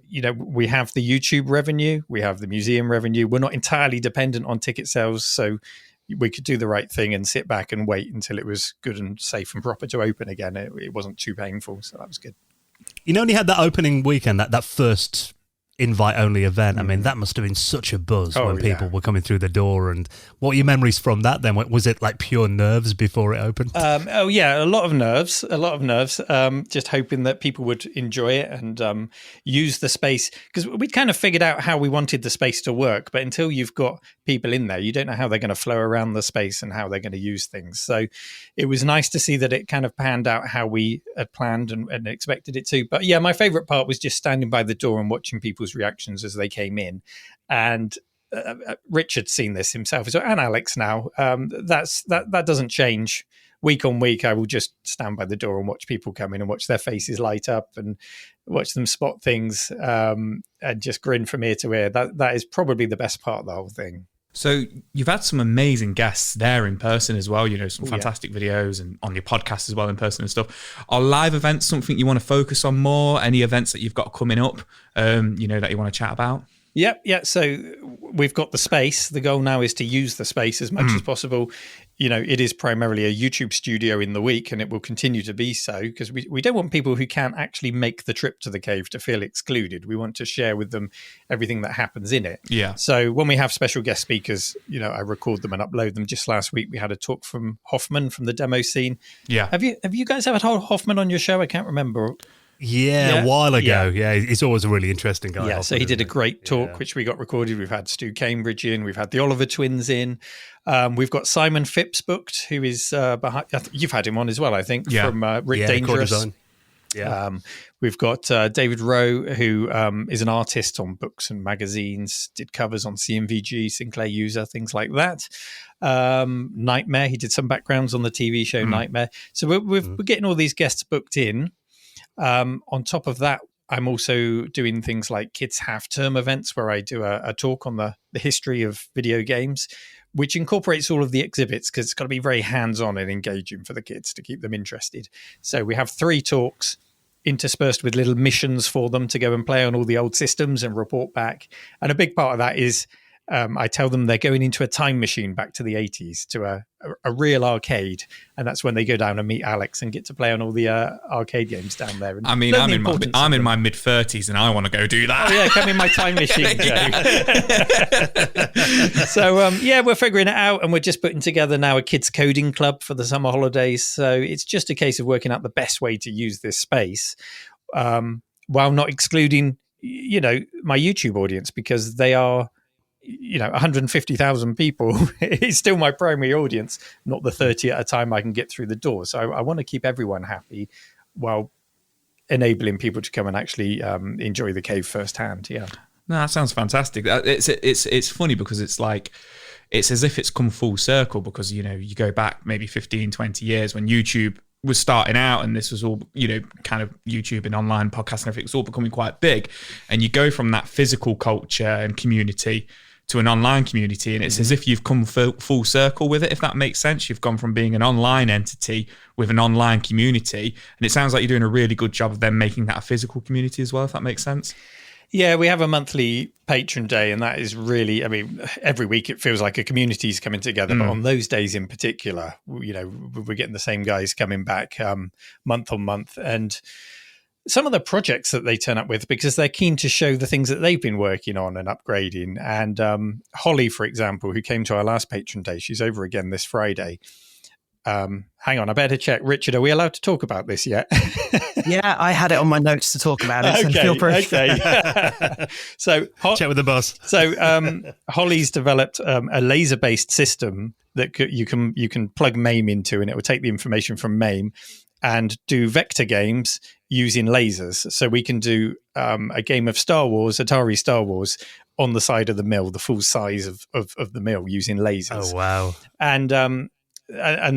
you know, we have the YouTube revenue, we have the museum revenue. We're not entirely dependent on ticket sales. So we could do the right thing and sit back and wait until it was good and safe and proper to open again. It wasn't too painful, so that was good. You only had that opening weekend, that first invite-only event. I mean, that must have been such a buzz when people were coming through the door. And what are your memories from that then? Was it like pure nerves before it opened? A lot of nerves. Just hoping that people would enjoy it and use the space, because we'd kind of figured out how we wanted the space to work. But until you've got people in there, you don't know how they're going to flow around the space and how they're going to use things. So it was nice to see that it kind of panned out how we had planned and expected it to. But yeah, my favorite part was just standing by the door and watching people's reactions as they came in. And Richard's seen this himself as well, and Alex now. That doesn't change. Week on week, I will just stand by the door and watch people come in and watch their faces light up and watch them spot things and just grin from ear to ear. That is probably the best part of the whole thing. So you've had some amazing guests there in person as well, some fantastic videos, and on your podcast as well in person and stuff. Are live events something you want to focus on more? Any events that you've got coming up, that you want to chat about? Yeah. So we've got the space. The goal now is to use the space as much as possible. It is primarily a YouTube studio in the week, and it will continue to be so, because we don't want people who can't actually make the trip to the cave to feel excluded. We want to share with them everything that happens in it. Yeah. So when we have special guest speakers, I record them and upload them. Just last week, we had a talk from Hoffman from the demo scene. Yeah. Have you guys ever had Hoffman on your show? I can't remember. Yeah, a while ago. Yeah, he's always a really interesting guy. Yeah, so he did a great talk, which we got recorded. We've had Stu Cambridge in. We've had the Oliver twins in. We've got Simon Phipps booked, who is behind. You've had him on as well, I think, from Rick Dangerous. Yeah. We've got David Rowe, who is an artist on books and magazines, did covers on CMVG, Sinclair User, things like that. Nightmare, he did some backgrounds on the TV show Nightmare. So we're getting all these guests booked in. On top of that, I'm also doing things like kids half-term events where I do a talk on the history of video games, which incorporates all of the exhibits, because it's got to be very hands-on and engaging for the kids to keep them interested. So we have 3 talks interspersed with little missions for them to go and play on all the old systems and report back. And a big part of that is I tell them they're going into a time machine back to the 80s, to a real arcade. And that's when they go down and meet Alex and get to play on all the arcade games down there. And I mean, I'm in my mid-30s and I want to go do that. Oh, yeah, come in my time machine, Joe. So, we're figuring it out, and we're just putting together now a kids coding club for the summer holidays. So it's just a case of working out the best way to use this space while not excluding, my YouTube audience, because they are... 150,000 people is still my primary audience, not the 30 at a time I can get through the door. So I want to keep everyone happy while enabling people to come and actually enjoy the cave firsthand. Yeah. No, that sounds fantastic. It's funny because it's like, it's as if it's come full circle, because, you go back maybe 15, 20 years when YouTube was starting out, and this was all, kind of YouTube and online podcasts and everything was all becoming quite big. And you go from that physical culture and community to an online community, and it's as if you've come full circle with it, if that makes sense. You've gone from being an online entity with an online community, and it sounds like you're doing a really good job of then making that a physical community as well, if that makes sense. Yeah, we have a monthly patron day, and that is really, every week it feels like a community is coming together. But on those days in particular, we're getting the same guys coming back month on month. And some of the projects that they turn up with, because they're keen to show the things that they've been working on and upgrading. And Holly, for example, who came to our last patron day, she's over again this Friday. Hang on, I better check. Richard, are we allowed to talk about this yet? Yeah, I had it on my notes to talk about it. So feel free. Okay. So check with the boss. So Holly's developed a laser-based system that you can plug MAME into, and it will take the information from MAME and do vector games using lasers. So we can do a game of Star Wars, Atari Star Wars, on the side of the mill, the full size of the mill, using lasers. Oh, wow. And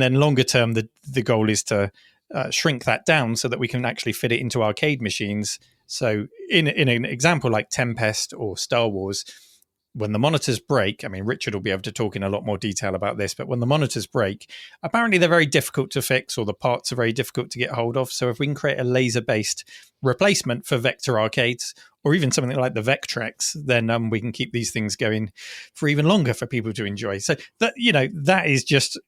then longer term, the goal is to shrink that down so that we can actually fit it into arcade machines. So in an example like Tempest or Star Wars, when the monitors break, Richard will be able to talk in a lot more detail about this, but when the monitors break, apparently they're very difficult to fix, or the parts are very difficult to get hold of. So if we can create a laser-based replacement for Vector arcades, or even something like the Vectrex, then we can keep these things going for even longer for people to enjoy. So that is just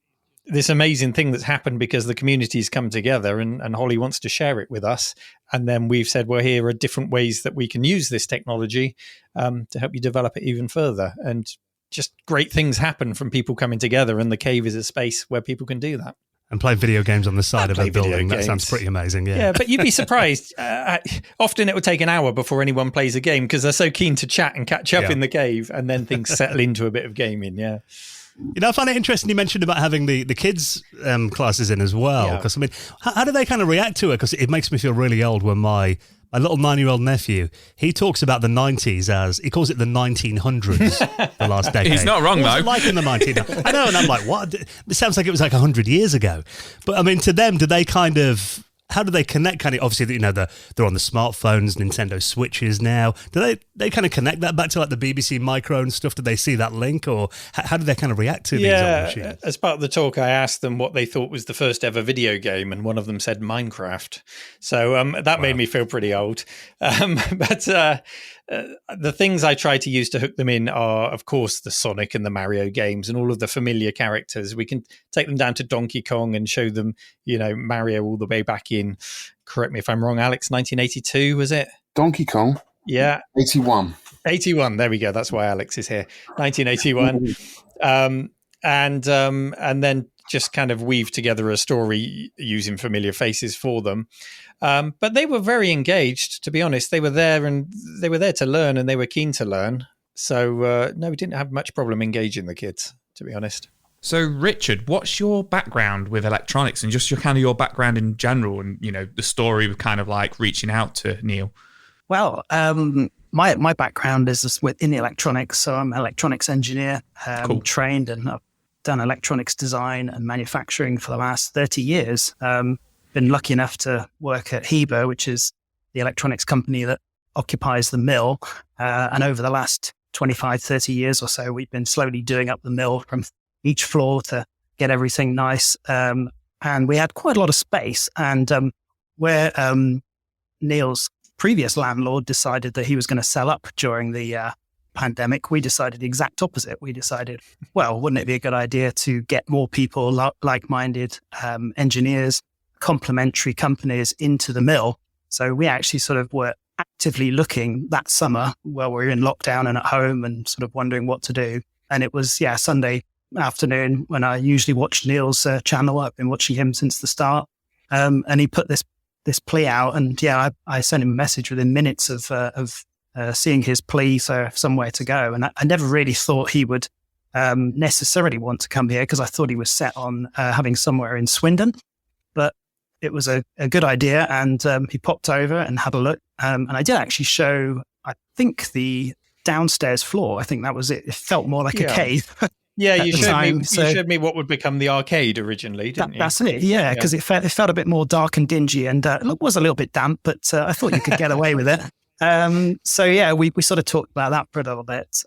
this amazing thing that's happened because the community's come together and Holly wants to share it with us. And then we've said, well, here are different ways that we can use this technology to help you develop it even further. And just great things happen from people coming together, and the cave is a space where people can do that. And play video games on the side of a building. That sounds pretty amazing, yeah. Yeah, but you'd be surprised. Often it will take an hour before anyone plays a game because they're so keen to chat and catch up in the cave, and then things settle into a bit of gaming, yeah. You know, I find it interesting you mentioned about having the kids' classes in as well. Because, I mean, how do they kind of react to it? Because it makes me feel really old when my little 9-year-old nephew, he talks about the 90s as, he calls it the 1900s, the last decade. He's not wrong, though. Like in the 1900s. I know, and I'm like, what? It sounds like it was like 100 years ago. But, I mean, to them, do they kind of... How do they connect? Kind of obviously, you know, they're on the smartphones, Nintendo Switches now. Do they kind of connect that back to like the BBC Micro and stuff? Do they see that link, or how do they kind of react to these old machines? As part of the talk, I asked them what they thought was the first ever video game, and one of them said Minecraft. So that made me feel pretty old. But the things I try to use to hook them in are, of course, the Sonic and the Mario games and all of the familiar characters. We can take them down to Donkey Kong and show them, you know, Mario all the way back in, correct me if I'm wrong, Alex, 1982, was it? Donkey Kong? Yeah. 81. 81, there we go. That's why Alex is here. 1981. And then just kind of weave together a story using familiar faces for them. But they were very engaged, to be honest. They were there to learn, and they were keen to learn. So, no, we didn't have much problem engaging the kids, to be honest. So, Richard, what's your background with electronics and just your background in general, and, you know, the story of kind of like reaching out to Neil? Well, my background is within the electronics. So I'm an electronics engineer, Cool. trained, and I've done electronics design and manufacturing for the last 30 years. Been lucky enough to work at Heber, which is the electronics company that occupies the mill. And over the last 25, 30 years or so, we've been slowly doing up the mill from each floor to get everything nice. And we had quite a lot of space. And where Neil's previous landlord decided that he was going to sell up during the pandemic, we decided the exact opposite. We decided, well, wouldn't it be a good idea to get more people, like-minded engineers, complementary companies into the mill? So we actually sort of were actively looking that summer while we were in lockdown and at home and sort of wondering what to do. And it was, Sunday afternoon when I usually watch Neil's channel. I've been watching him since the start. And he put this plea out, and I sent him a message within minutes of seeing his plea for somewhere to go. And I never really thought he would necessarily want to come here, because I thought he was set on having somewhere in Swindon. But it was a good idea, and he popped over and had a look. And I did actually show, I think, the downstairs floor. I think that was it. It felt more like a cave. Yeah, you showed me what would become the arcade originally, didn't you? That's it, yeah, because it felt a bit more dark and dingy, and it was a little bit damp, but I thought you could get away with it. We sort of talked about that for a little bit.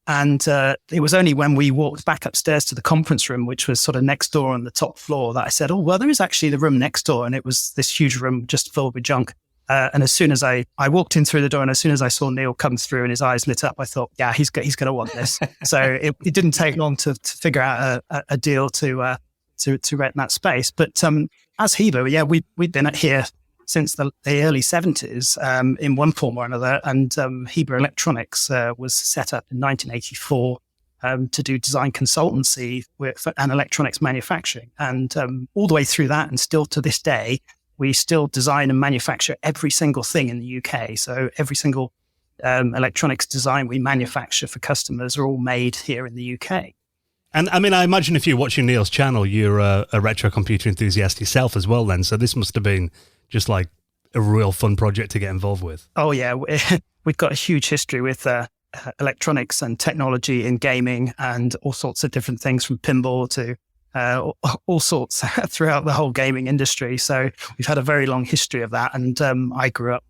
And it was only when we walked back upstairs to the conference room, which was sort of next door on the top floor, that I said, oh, well, there is actually the room next door. And it was this huge room just filled with junk. And as soon as I walked in through the door, and as soon as I saw Neil come through and his eyes lit up, I thought, yeah, he's going to want this. So it didn't take long to figure out a deal to rent that space. But as Heber, we'd been here since the early 70s in one form or another. And Heber Electronics was set up in 1984 to do design consultancy and electronics manufacturing. And all the way through that, and still to this day, we still design and manufacture every single thing in the UK. So every single electronics design we manufacture for customers are all made here in the UK. And I mean, I imagine if you're watching Neil's channel, you're a retro computer enthusiast yourself as well then. So this must have been just like a real fun project to get involved with. Oh, yeah. We've got a huge history with electronics and technology in gaming and all sorts of different things, from pinball to all sorts throughout the whole gaming industry. So we've had a very long history of that. And I grew up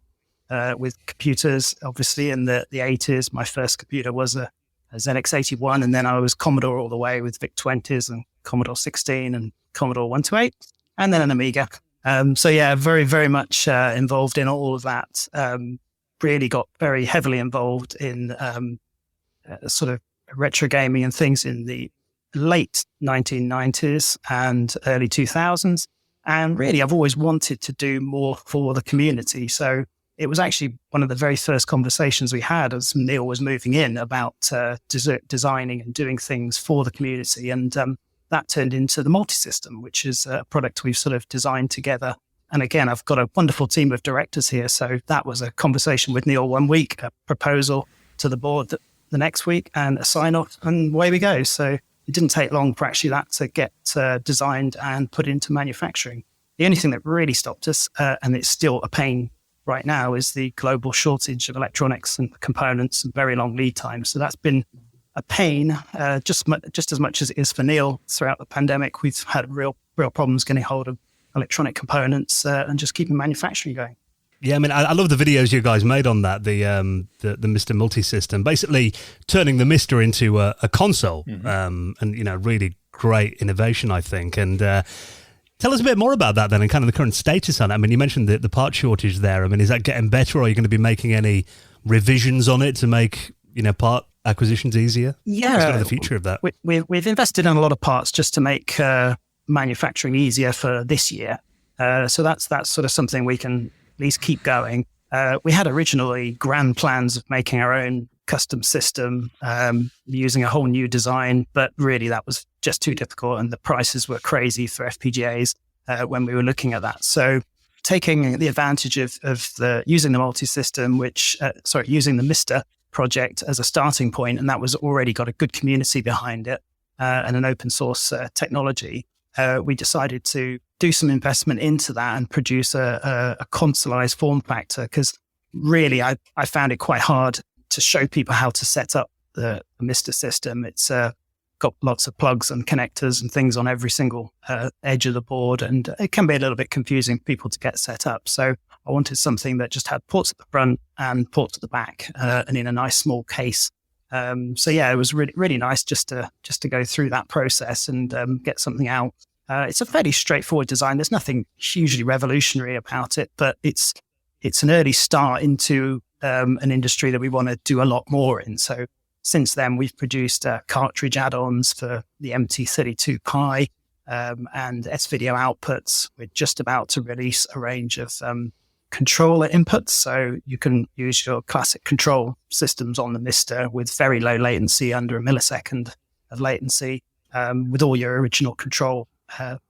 with computers, obviously, in the 80s. My first computer was a ZX81, and then I was Commodore all the way with VIC-20s and Commodore 16 and Commodore 128, and then an Amiga. Very, very much involved in all of that. Really got very heavily involved in sort of retro gaming and things in the late 1990s and early 2000s. And really, I've always wanted to do more for the community. So it was actually one of the very first conversations we had as Neil was moving in about designing and doing things for the community. And that turned into the multi-system, which is a product we've sort of designed together. And again, I've got a wonderful team of directors here. So that was a conversation with Neil one week, a proposal to the board the next week, and a sign-off, and away we go. So it didn't take long for actually that to get designed and put into manufacturing. The only thing that really stopped us, and it's still a pain right now, is the global shortage of electronics and components and very long lead times. So that's been a pain, just as much as it is for Neil. Throughout the pandemic, we've had real problems getting hold of electronic components and just keeping manufacturing going. Yeah, I mean, I love the videos you guys made on that, the Mister Multi-System, basically turning the Mister into a console, and, you know, really great innovation, I think. And tell us a bit more about that then, and kind of the current status on it. I mean, you mentioned the part shortage there. I mean, is that getting better, or are you going to be making any revisions on it to make, you know, part acquisitions easier? Yeah. What's kind of the future of that? We've invested in a lot of parts just to make manufacturing easier for this year. So that's sort of something we can at least keep going. We had originally grand plans of making our own custom system, using a whole new design, but really that was just too difficult, and the prices were crazy for FPGAs when we were looking at that. So taking the advantage of using the multi-system, using the Mister project as a starting point, and that was already got a good community behind it and an open source technology. We decided to do some investment into that and produce a consoleized form factor, because really I found it quite hard to show people how to set up the Mister system. It's got lots of plugs and connectors and things on every single edge of the board, and it can be a little bit confusing for people to get set up. So I wanted something that just had ports at the front and ports at the back, and in a nice small case. So yeah, it was really, really nice just to go through that process and get something out. It's a fairly straightforward design. There's nothing hugely revolutionary about it, but it's an early start into an industry that we want to do a lot more in. So since then, we've produced cartridge add-ons for the MT32 Pi and S-Video outputs. We're just about to release a range of controller inputs. So you can use your classic control systems on the Mister with very low latency, under a millisecond of latency, with all your original control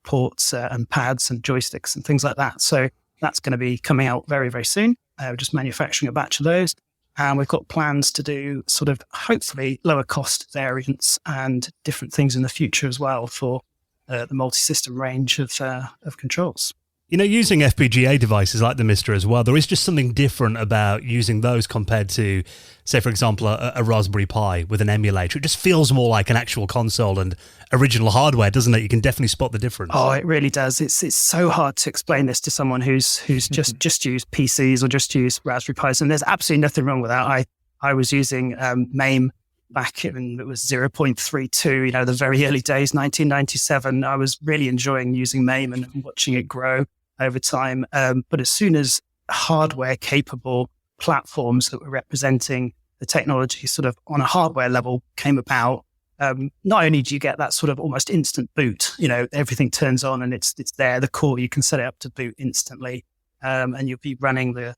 ports and pads and joysticks and things like that. So that's going to be coming out very, very soon. We're just manufacturing a batch of those. And we've got plans to do sort of hopefully lower cost variants and different things in the future as well for the multi-system range of controls. You know, using FPGA devices like the Mister as well, there is just something different about using those compared to, say, for example, a Raspberry Pi with an emulator. It just feels more like an actual console and original hardware, doesn't it? You can definitely spot the difference. Oh, it really does. It's so hard to explain this to someone who's just used PCs or just used Raspberry Pis, and there's absolutely nothing wrong with that. I was using MAME back in, it was 0.32, you know, the very early days, 1997. I was really enjoying using MAME and watching it grow over time. But as soon as hardware capable platforms that were representing the technology sort of on a hardware level came about, not only do you get that sort of almost instant boot, you know, everything turns on and it's there, the core, you can set it up to boot instantly. And you'll be running the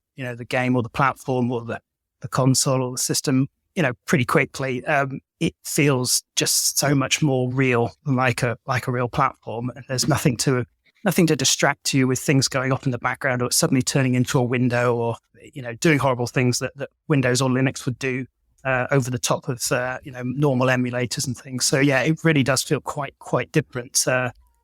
game or the platform or the console or the system, you know, pretty quickly. It feels just so much more real, like a real platform. And there's nothing to distract you with things going off in the background or suddenly turning into a window or, you know, doing horrible things that Windows or Linux would do over the top of, normal emulators and things. So yeah, it really does feel quite different.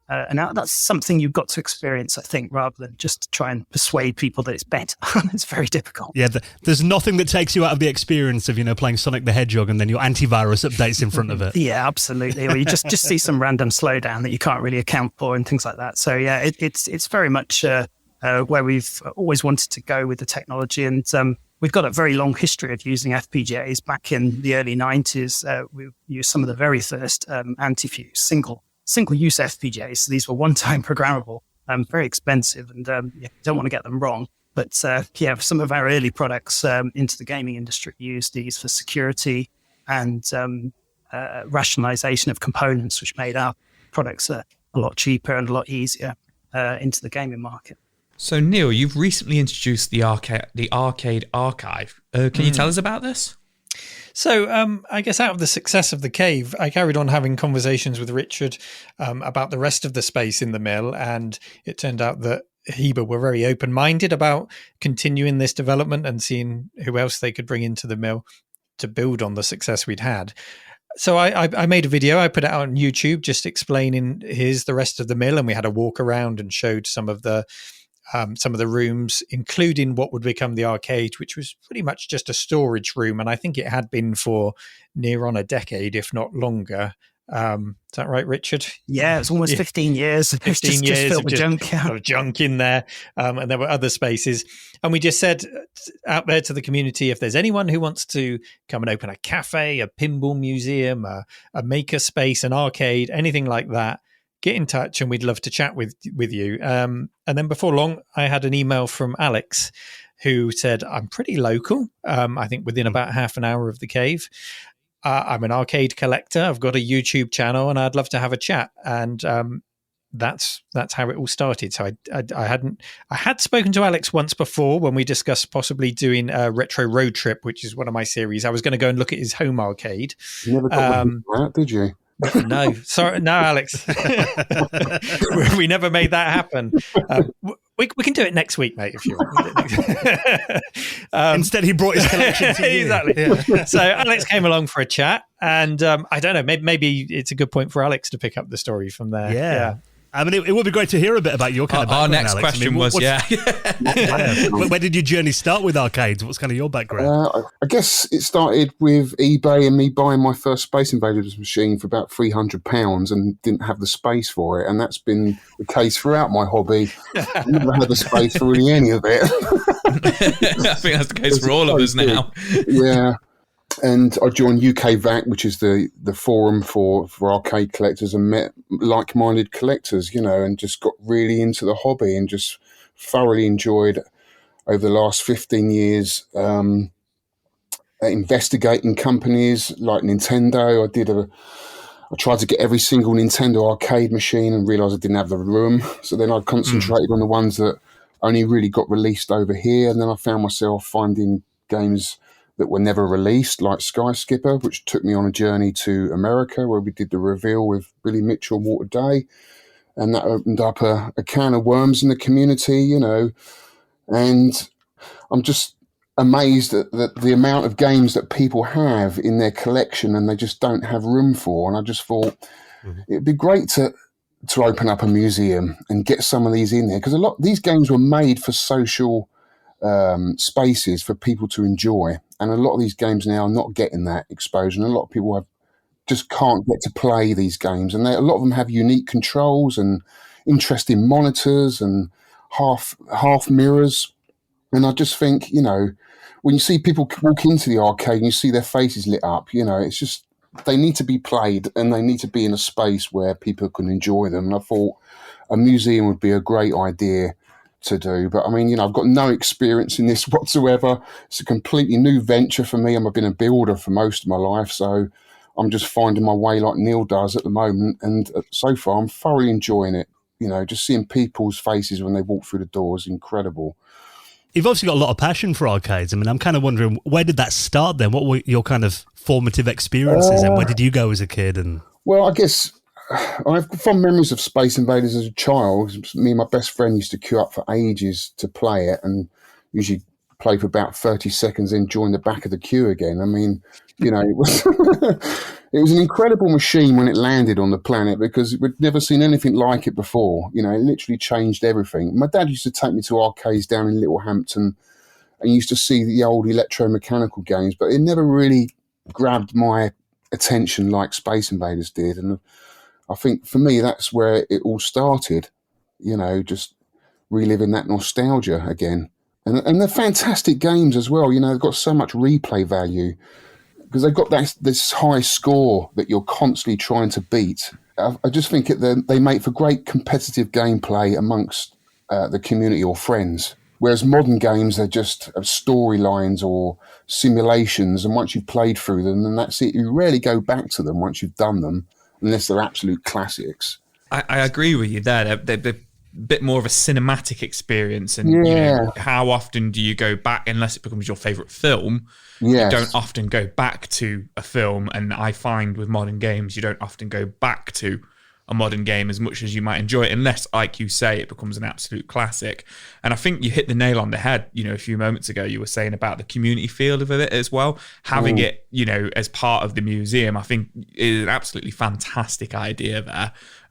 And that's something you've got to experience, I think, rather than just try and persuade people that it's better. It's very difficult. Yeah, there's nothing that takes you out of the experience of, you know, playing Sonic the Hedgehog and then your antivirus updates in front of it. Yeah, absolutely. Or you just see some random slowdown that you can't really account for and things like that. So yeah, it's very much where we've always wanted to go with the technology. And we've got a very long history of using FPGAs. Back in the early 90s, we used some of the very first anti-fuse single-use FPGAs. So these were one-time programmable, very expensive, and don't want to get them wrong. But some of our early products into the gaming industry used these for security and rationalization of components, which made our products a lot cheaper and a lot easier into the gaming market. So, Neil, you've recently introduced the Arcade Archive. Can you tell us about this? So I guess out of the success of the cave, I carried on having conversations with Richard about the rest of the space in the mill. And it turned out that Heber were very open-minded about continuing this development and seeing who else they could bring into the mill to build on the success we'd had. So I made a video. I put it out on YouTube just explaining here's the rest of the mill. And we had a walk around and showed some of the rooms, including what would become the arcade, which was pretty much just a storage room. And I think it had been for near on a decade, if not longer. Is that right, Richard? Yeah, it was almost 15 years. 15 years just filled with junk. Of junk in there. And there were other spaces. And we just said out there to the community, if there's anyone who wants to come and open a cafe, a pinball museum, a maker space, an arcade, anything like that, get in touch and we'd love to chat with you. And then before long, I had an email from Alex who said, I'm pretty local. I think within about half an hour of the cave. I'm an arcade collector. I've got a YouTube channel and I'd love to have a chat. And that's how it all started. So I had spoken to Alex once before when we discussed possibly doing a retro road trip, which is one of my series. I was going to go and look at his home arcade. You never got that, did you? No, sorry, no, Alex. We never made that happen. We can do it next week, mate, if you want. Instead, he brought his collection to you. Exactly. Yeah. So Alex came along for a chat, and I don't know, maybe it's a good point for Alex to pick up the story from there. Yeah. I mean, it would be great to hear a bit about your kind of background, Our next Alex. question was. Where did your journey start with arcades? What's kind of your background? I guess it started with eBay and me buying my first Space Invaders machine for about £300 and didn't have the space for it. And that's been the case throughout my hobby. I've never had the space for really any of it. I think that's the case for all of us now. Yeah. And I joined UK VAC, which is the forum for arcade collectors, and met like-minded collectors, and just got really into the hobby and just thoroughly enjoyed over the last 15 years investigating companies like Nintendo. I tried to get every single Nintendo arcade machine and realised I didn't have the room. So then I concentrated on the ones that only really got released over here. And then I found myself finding games that were never released, like Sky Skipper, which took me on a journey to America where we did the reveal with Billy Mitchell and Walter Day. And that opened up a can of worms in the community, and I'm just amazed at the amount of games that people have in their collection and they just don't have room for. And I just thought it'd be great to open up a museum and get some of these in there, because these games were made for social spaces for people to enjoy, and a lot of these games now are not getting that exposure, and a lot of people just can't get to play these games, and a lot of them have unique controls and interesting monitors and half mirrors. And I just think, when you see people walk into the arcade and you see their faces lit up, it's just, they need to be played and they need to be in a space where people can enjoy them. And I thought a museum would be a great idea to do. But I mean, I've got no experience in this whatsoever. It's a completely new venture for me. I've been a builder for most of my life, so I'm just finding my way like Neil does at the moment. And so far, I'm thoroughly enjoying it. Just seeing people's faces when they walk through the door is incredible. You've obviously got a lot of passion for arcades. I mean, I'm kind of wondering, where did that start then? What were your kind of formative experiences and where did you go as a kid? Well, I guess I have fond memories of Space Invaders as a child. Me and my best friend used to queue up for ages to play it, and usually play for about 30 seconds, then join the back of the queue again. I mean, it was it was an incredible machine when it landed on the planet, because we'd never seen anything like it before. It literally changed everything. My dad used to take me to arcades down in Littlehampton and used to see the old electromechanical games, but it never really grabbed my attention like Space Invaders did. And I think for me, that's where it all started, just reliving that nostalgia again. And they're fantastic games as well. They've got so much replay value because they've got this high score that you're constantly trying to beat. I just think they make for great competitive gameplay amongst the community or friends. Whereas modern games, they're just storylines or simulations, and once you've played through them, then that's it. You rarely go back to them once you've done them, unless they're absolute classics. I agree with you there. They're a bit more of a cinematic experience, and how often do you go back, unless it becomes your favourite film? Yes. You don't often go back to a film, and I find with modern games, you don't often go back to a modern game as much as you might enjoy it, unless, like you say, it becomes an absolute classic. And I think you hit the nail on the head, a few moments ago. You were saying about the community feel of it as well. Having it, as part of the museum, I think is an absolutely fantastic idea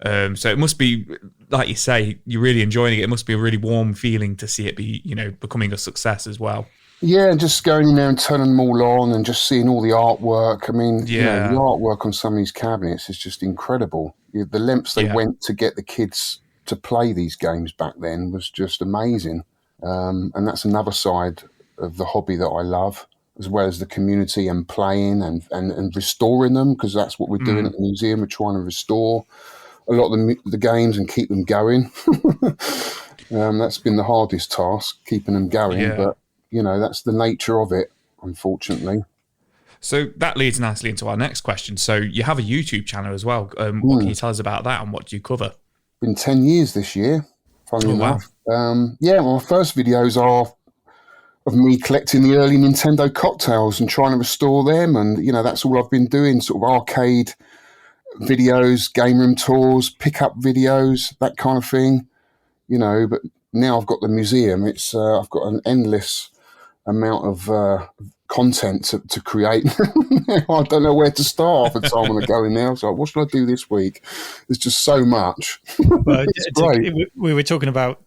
there. So it must be, like you say, you're really enjoying it. It must be a really warm feeling to see it be, becoming a success as well. Yeah, and just going in there and turning them all on and just seeing all the artwork. I mean, the artwork on some of these cabinets is just incredible. The lengths they went to get the kids to play these games back then was just amazing. And that's another side of the hobby that I love, as well as the community and playing and restoring them, because that's what we're doing at the museum. We're trying to restore a lot of the games and keep them going. That's been the hardest task, keeping them going. But, that's the nature of it, unfortunately. So that leads nicely into our next question. So you have a YouTube channel as well. What can you tell us about that, and what do you cover? Been 10 years this year, funny enough. Wow. My first videos are of me collecting the early Nintendo cocktails and trying to restore them. And, that's all I've been doing, sort of arcade videos, game room tours, pickup videos, that kind of thing, But now I've got the museum. It's I've got an endless amount of content to create. I don't know where to start half the time when I go in there. So what should I do this week? There's just so much. Well, it's great. We were talking about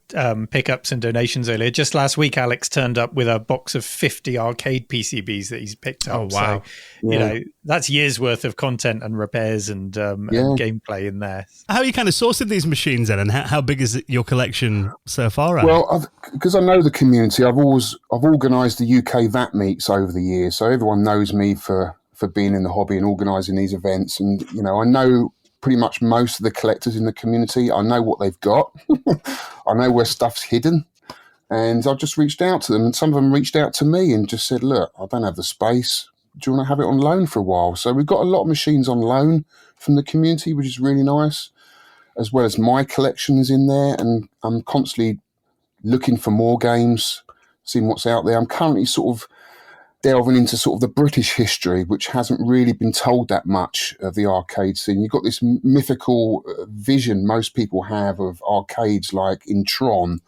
pickups and donations earlier. Just last week, Alex turned up with a box of 50 arcade PCBs that he's picked up. Oh, wow. So, that's years worth of content and repairs and gameplay in there. How are you kind of sourcing these machines then, and how big is your collection so far? Well, because I know the community, I've organised the UK VAT meets over the years, so everyone knows me for being in the hobby and organising these events. And I know pretty much most of the collectors in the community. I know what they've got. I know where stuff's hidden, and I've just reached out to them, and some of them reached out to me and just said, look, I don't have the space. Do you want to have it on loan for a while? So we've got a lot of machines on loan from the community, which is really nice, as well as my collection is in there, and I'm constantly looking for more games, seeing what's out there. I'm currently sort of delving into sort of the British history, which hasn't really been told that much of the arcade scene. You've got this mythical vision most people have of arcades like in Tron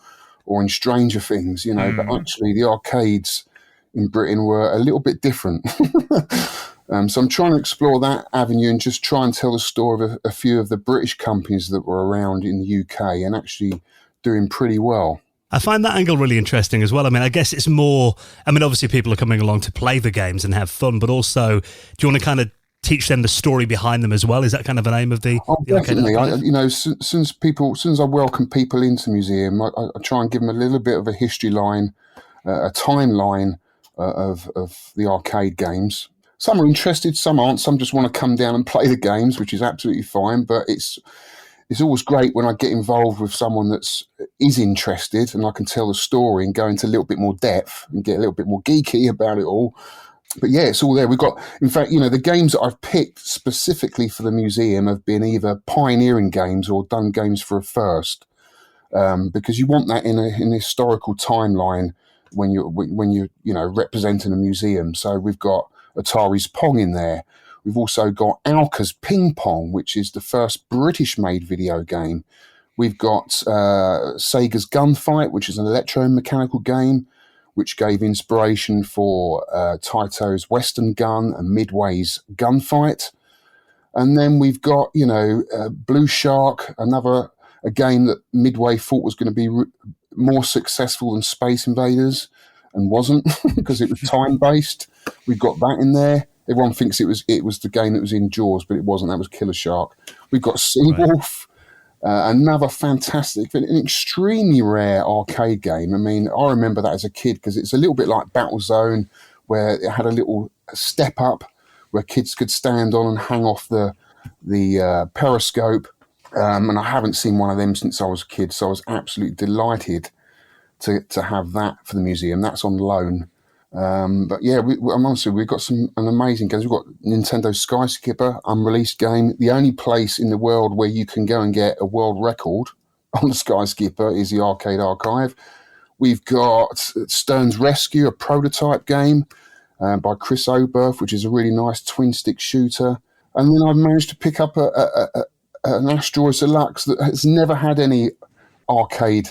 or in Stranger Things, but actually the arcades in Britain were a little bit different. So I'm trying to explore that avenue and just try and tell the story of a few of the British companies that were around in the UK and actually doing pretty well. I find that angle really interesting as well. I mean, I guess it's more, obviously people are coming along to play the games and have fun, but also, do you want to kind of teach them the story behind them as well? Is that kind of an aim of the definitely. Since I welcome people into the museum, I try and give them a little bit of a history line, a timeline of the arcade games. Some are interested, some aren't. Some just want to come down and play the games, which is absolutely fine. But it's always great when I get involved with someone that is interested, and I can tell the story and go into a little bit more depth and get a little bit more geeky about it all. But yeah, it's all there. We've got, in fact, the games that I've picked specifically for the museum have been either pioneering games or done games for a first, because you want that in a historical timeline when you're representing a museum. So we've got Atari's Pong in there. We've also got Alka's Ping Pong, which is the first British-made video game. We've got Sega's Gunfight, which is an electromechanical game, which gave inspiration for Taito's Western Gun and Midway's Gunfight. And then we've got, Blue Shark, a game that Midway thought was going to be more successful than Space Invaders and wasn't because it was time-based. We've got that in there. Everyone thinks it was the game that was in Jaws, but it wasn't. That was Killer Shark. We've got Seawolf, another fantastic, an extremely rare arcade game. I remember that as a kid because it's a little bit like Battlezone, where it had a little step up where kids could stand on and hang off the periscope. And I haven't seen one of them since I was a kid, so I was absolutely delighted to have that for the museum. That's on loan. But yeah, I'm honestly, we've got an amazing games. We've got Nintendo Sky Skipper, unreleased game. The only place in the world where you can go and get a world record on the Sky Skipper is the Arcade Archive. We've got Stern's Rescue, a prototype game by Chris Oberth, which is a really nice twin-stick shooter. And then I've managed to pick up an Asteroid Deluxe that has never had any arcade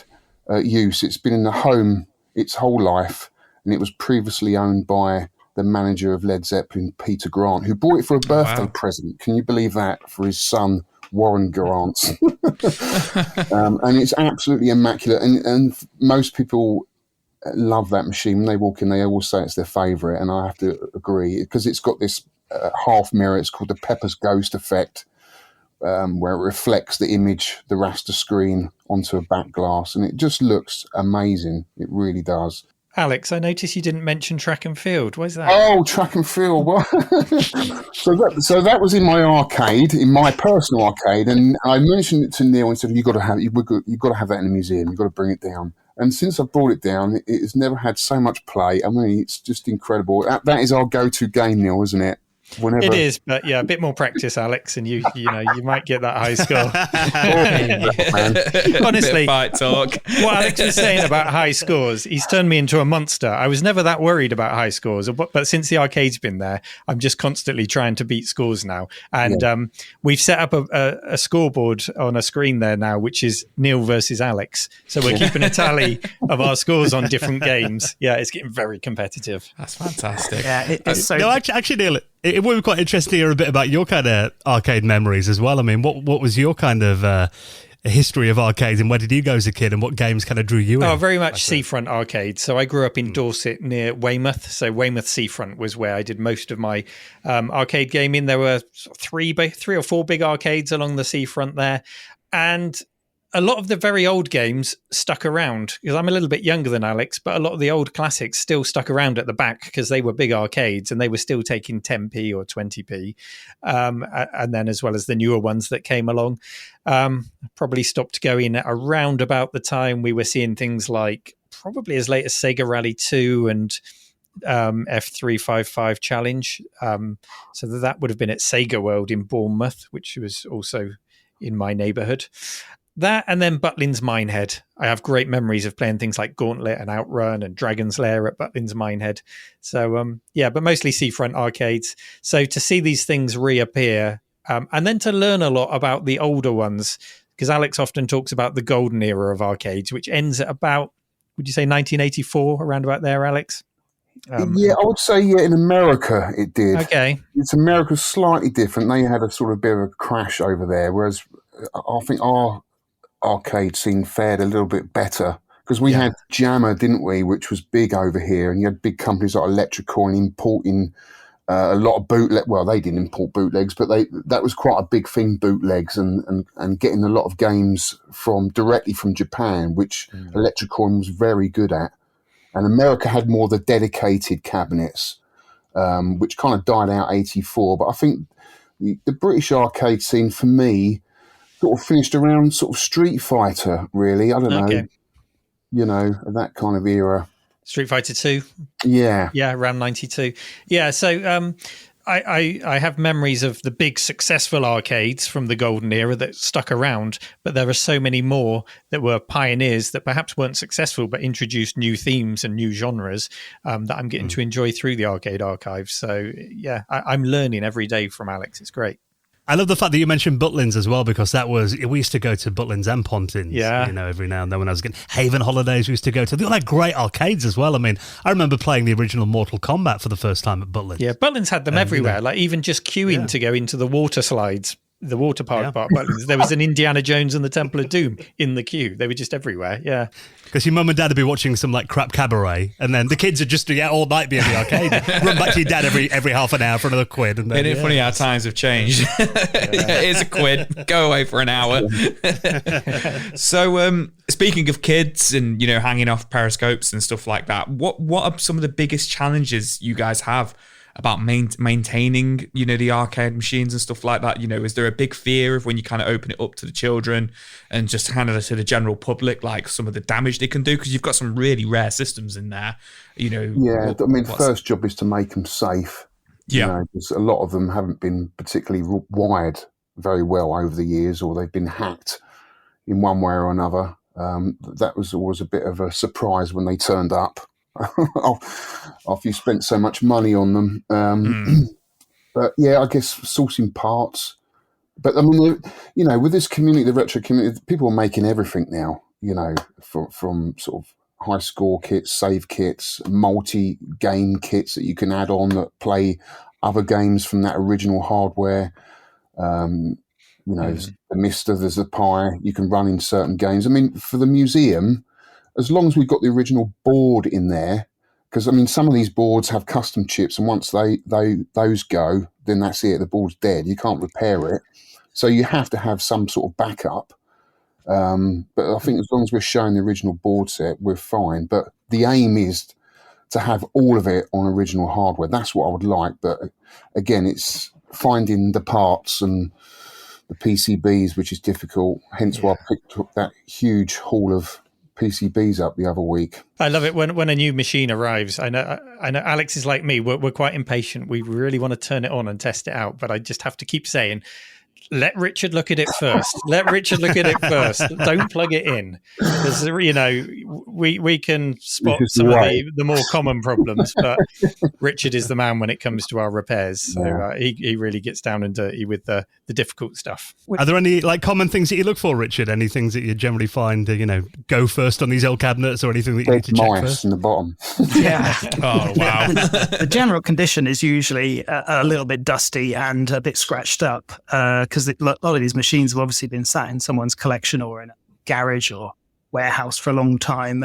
use. It's been in the home its whole life, and it was previously owned by the manager of Led Zeppelin, Peter Grant, who bought it for a birthday present. Can you believe that? For his son, Warren Grant. And it's absolutely immaculate. And most people love that machine. When they walk in, they always say it's their favourite, and I have to agree, because it's got this half mirror. It's called the Pepper's Ghost effect, where it reflects the image, the raster screen, onto a back glass, and it just looks amazing. It really does. Alex, I noticed you didn't mention track and field. Where's that? Oh, track and field. Well, so that was in my arcade, in my personal arcade, and I mentioned it to Neil and said, you've got to have that in the museum. You've got to bring it down. And since I've brought it down, it has never had so much play. I mean, it's just incredible. That is our go-to game, Neil, isn't it? Whenever. It is, but yeah, a bit more practice, Alex, and you might get that high score. Honestly, fight talk. What Alex was saying about high scores, he's turned me into a monster. I was never that worried about high scores, but since the arcade's been there, I'm just constantly trying to beat scores now. And we've set up a scoreboard on a screen there now, which is Neil versus Alex. So we're keeping a tally of our scores on different games. Yeah, it's getting very competitive. That's fantastic. Yeah, it's so. No, actually, Neil, it would be quite interesting to hear a bit about your kind of arcade memories as well. I mean, what was your kind of history of arcades, and where did you go as a kid, and what games kind of drew you in? Oh, very much seafront arcade. So I grew up in Dorset near Weymouth. So Weymouth Seafront was where I did most of my arcade gaming. There were three or four big arcades along the seafront there. And a lot of the very old games stuck around, because I'm a little bit younger than Alex, but a lot of the old classics still stuck around at the back because they were big arcades and they were still taking 10p or 20p. And then as well as the newer ones that came along, probably stopped going at around about the time we were seeing things like probably as late as Sega Rally 2 and F355 Challenge. So that would have been at Sega World in Bournemouth, which was also in my neighbourhood. That, and then Butlin's Minehead. I have great memories of playing things like Gauntlet and Outrun and Dragon's Lair at Butlin's Minehead. So, but mostly seafront arcades. So to see these things reappear, and then to learn a lot about the older ones, because Alex often talks about the golden era of arcades, which ends at about, would you say 1984, around about there, Alex? Yeah, I would say, in America it did. Okay. It's America's slightly different. They had a sort of bit of a crash over there, whereas I think our arcade scene fared a little bit better, because we had Jammer, didn't we, which was big over here, and you had big companies like Electrical and importing a lot of bootleg. Well, they didn't import bootlegs, but that was quite a big thing, bootlegs, and getting a lot of games directly from Japan, which Electrical was very good at. And America had more the dedicated cabinets, which kind of died out 84. But I think the British arcade scene, for me, sort of finished around sort of Street Fighter, really. I don't know, that kind of era. Street Fighter 2? Yeah. Yeah, around 92. Yeah, so I have memories of the big successful arcades from the golden era that stuck around, but there are so many more that were pioneers that perhaps weren't successful but introduced new themes and new genres that I'm getting to enjoy through the arcade archive. So, yeah, I'm learning every day from Alex. It's great. I love the fact that you mentioned Butlins as well, because we used to go to Butlins and Pontins, yeah, every now and then when I was getting Haven Holidays, we used to go to. They all had great arcades as well. I mean, I remember playing the original Mortal Kombat for the first time at Butlins. Yeah, Butlins had them everywhere, like even just queuing to go into the water slides, the water park part Butlins. There was an Indiana Jones and the Temple of Doom in the queue. They were just everywhere, yeah. Because your mum and dad would be watching some like crap cabaret, and then the kids would just all night be in the arcade, run back to your dad every half an hour for another quid. And then, Isn't it funny how times have changed? Here's a quid, go away for an hour. So speaking of kids and hanging off periscopes and stuff like that, what are some of the biggest challenges you guys have about maintaining, the arcade machines and stuff like that? Is there a big fear of when you kind of open it up to the children and just kind of to the general public, like some of the damage they can do? Because you've got some really rare systems in there, Yeah, first job is to make them safe. Yeah. Because a lot of them haven't been particularly wired very well over the years, or they've been hacked in one way or another. That was always a bit of a surprise when they turned up after you spent so much money on them. But yeah, I guess sourcing parts. But I mean, with this community, the retro community, people are making everything now, from sort of high score kits, save kits, multi-game kits that you can add on that play other games from that original hardware. There's the Mister, there's the Pi, you can run in certain games. I mean, for the museum, as long as we've got the original board in there, because I mean, some of these boards have custom chips, and once those go, then that's it. The board's dead. You can't repair it, so you have to have some sort of backup. But I think as long as we're showing the original board set, we're fine. But the aim is to have all of it on original hardware. That's what I would like. But again, it's finding the parts and the PCBs, which is difficult. Hence why I picked up that huge haul of PCBs up the other week. I love it when a new machine arrives. I know Alex is like me. We're quite impatient. We really want to turn it on and test it out, but I just have to keep saying, let Richard look at it first. Let Richard look at it first. Don't plug it in, because we can spot some of the more common problems, but Richard is the man when it comes to our repairs. So he really gets down and dirty with the difficult stuff. Are there any common things that you look for, Richard? Any things that you generally find go first on these old cabinets, or anything that you need to check first? In the bottom. Yeah. Oh wow. The general condition is usually a little bit dusty and a bit scratched up, because a lot of these machines have obviously been sat in someone's collection or in a garage or warehouse for a long time.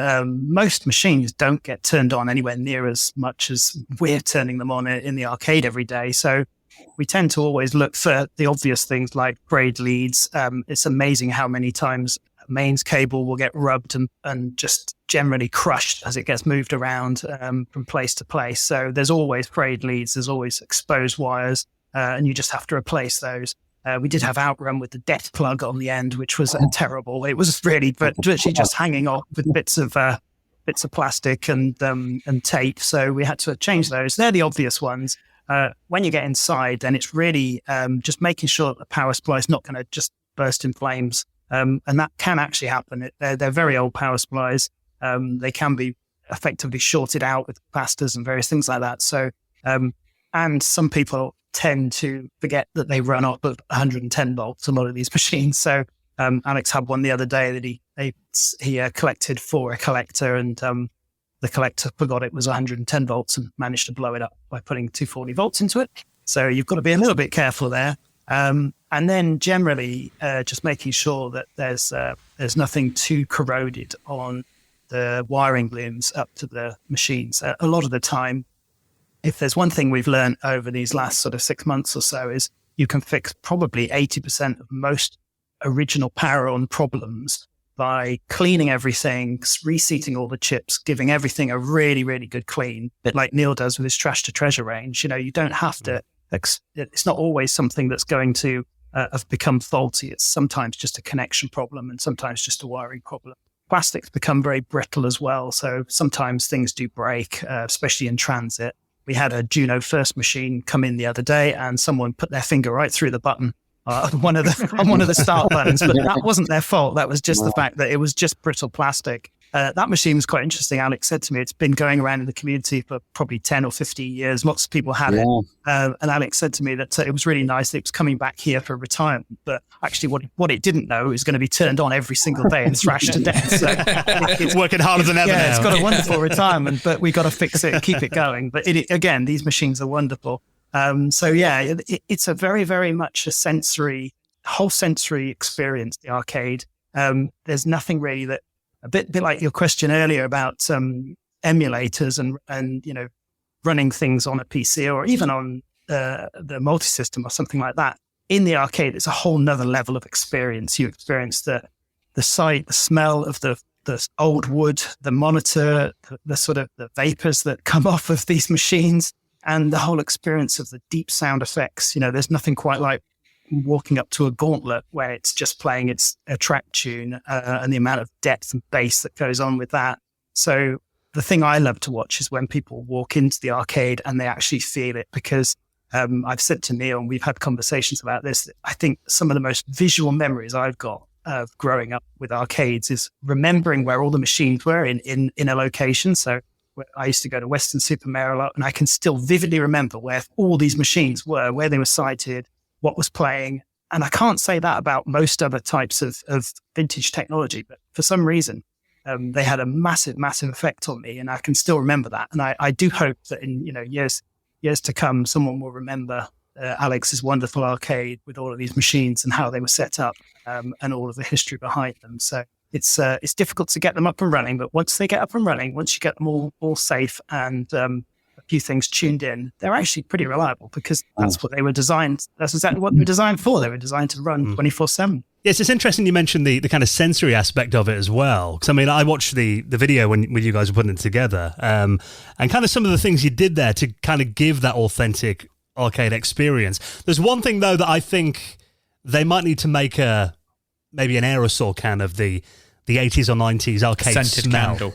Most machines don't get turned on anywhere near as much as we're turning them on in the arcade every day. So we tend to always look for the obvious things like frayed leads. It's amazing how many times a mains cable will get rubbed and just generally crushed as it gets moved around from place to place. So there's always frayed leads, there's always exposed wires, and you just have to replace those. We did have outrun with the death plug on the end, which was terrible. It was really literally just hanging off with bits of plastic and tape. So we had to change those. They're the obvious ones. When you get inside, then it's really just making sure that the power supply is not going to just burst in flames. And that can actually happen. They're very old power supplies. They can be effectively shorted out with capacitors and various things like that. So, and some people tend to forget that they run up at 110 volts, a lot of these machines. So Alex had one the other day that he collected for a collector, and the collector forgot it was 110 volts and managed to blow it up by putting 240 volts into it. So you've got to be a little bit careful there. And then generally just making sure that there's nothing too corroded on the wiring looms up to the machines. A lot of the time, if there's one thing we've learned over these last sort of 6 months or so, is you can fix probably 80% of most original power on problems by cleaning everything, reseating all the chips, giving everything a really, really good clean, a bit like Neil does with his trash to treasure range. You don't have to, it's not always something that's going to have become faulty. It's sometimes just a connection problem and sometimes just a wiring problem. Plastics become very brittle as well. So sometimes things do break, especially in transit. We had a Juno First machine come in the other day, and someone put their finger right through the button on one of the start buttons, but that wasn't their fault. That was just the fact that it was just brittle plastic. That machine was quite interesting. Alex said to me, it's been going around in the community for probably 10 or 15 years. Lots of people had it. And Alex said to me that it was really nice that it was coming back here for retirement. But actually what it didn't know is going to be turned on every single day and thrashed to death. So it's working harder than ever now. It's got a wonderful retirement, but we got to fix it and keep it going. But again, these machines are wonderful. It's a very, very much a whole sensory experience, the arcade. There's nothing really that, a bit like your question earlier about emulators and running things on a PC or even on the multi-system or something like that. In the arcade, it's a whole nother level of experience. You experience the sight, the smell of the old wood, the monitor, the sort of the vapors that come off of these machines. And the whole experience of the deep sound effects, there's nothing quite like walking up to a gauntlet where it's just playing a track tune and the amount of depth and bass that goes on with that. So the thing I love to watch is when people walk into the arcade and they actually feel it, because I've said to Neil, and we've had conversations about this, that I think some of the most visual memories I've got of growing up with arcades is remembering where all the machines were in a location. So I used to go to Western Supermare a lot, and I can still vividly remember where all these machines were, where they were sited, what was playing. And I can't say that about most other types of vintage technology, but for some reason, they had a massive, massive effect on me, and I can still remember that. And I do hope that in years to come, someone will remember Alex's wonderful arcade with all of these machines and how they were set up, and all of the history behind them. So it's difficult to get them up and running, but once they get up and running, once you get them all safe and a few things tuned in, they're actually pretty reliable, because that's what they were designed. That's exactly what they were designed for. They were designed to run 24/7. Yes, it's interesting you mentioned the kind of sensory aspect of it as well. Because, I mean, I watched the video when you guys were putting it together, and kind of some of the things you did there to kind of give that authentic arcade experience. There's one thing, though, that I think they might need to make maybe an aerosol can of the 80s or 90s arcade scented smell. candle.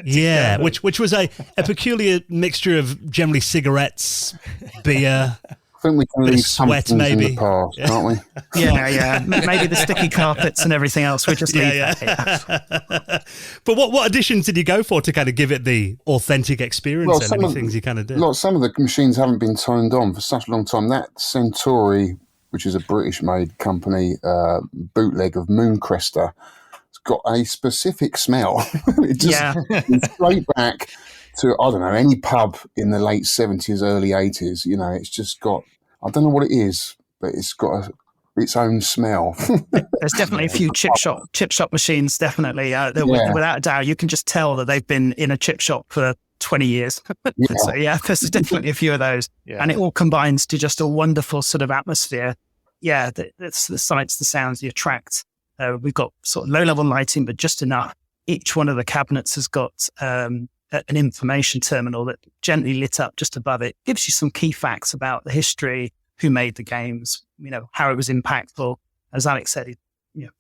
Yeah, which was a peculiar mixture of generally cigarettes, beer, I think we can bit of leave some sweat, things in maybe. the past, can't we? Yeah. Maybe the sticky carpets and everything else. We just leave that. Yeah. But what additions did you go for to kind of give it the authentic experience? Well, and some any of- things you kind of did? Some of the machines haven't been turned on for such a long time. That Centauri, which is a British-made company, bootleg of Mooncrester, it's got a specific smell. It just it's straight back to, I don't know, any pub in the late 70s, early 80s. It's just got, I don't know what it is, but it's got its own smell. There's definitely a few chip shop machines, definitely. Without a doubt, you can just tell that they've been in a chip shop for 20 years. So there's definitely a few of those. Yeah. And it all combines to just a wonderful sort of atmosphere. Yeah, it's the sights, the sounds, the attract. We've got sort of low-level lighting, but just enough. Each one of the cabinets has got an information terminal that gently lit up just above it. Gives you some key facts about the history, who made the games, how it was impactful. As Alex said,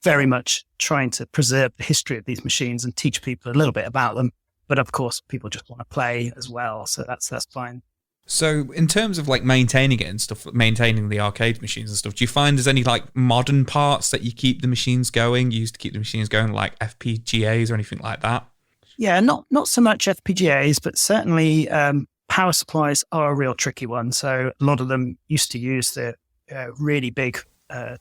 very much trying to preserve the history of these machines and teach people a little bit about them. But of course, people just want to play as well, so that's fine. So in terms of like maintaining it and stuff, maintaining the arcade machines and stuff, do you find there's any like modern parts that you keep the machines going? You used to keep the machines going, like FPGAs or anything like that? Yeah, not so much FPGAs, but certainly power supplies are a real tricky one. So a lot of them used to use the really big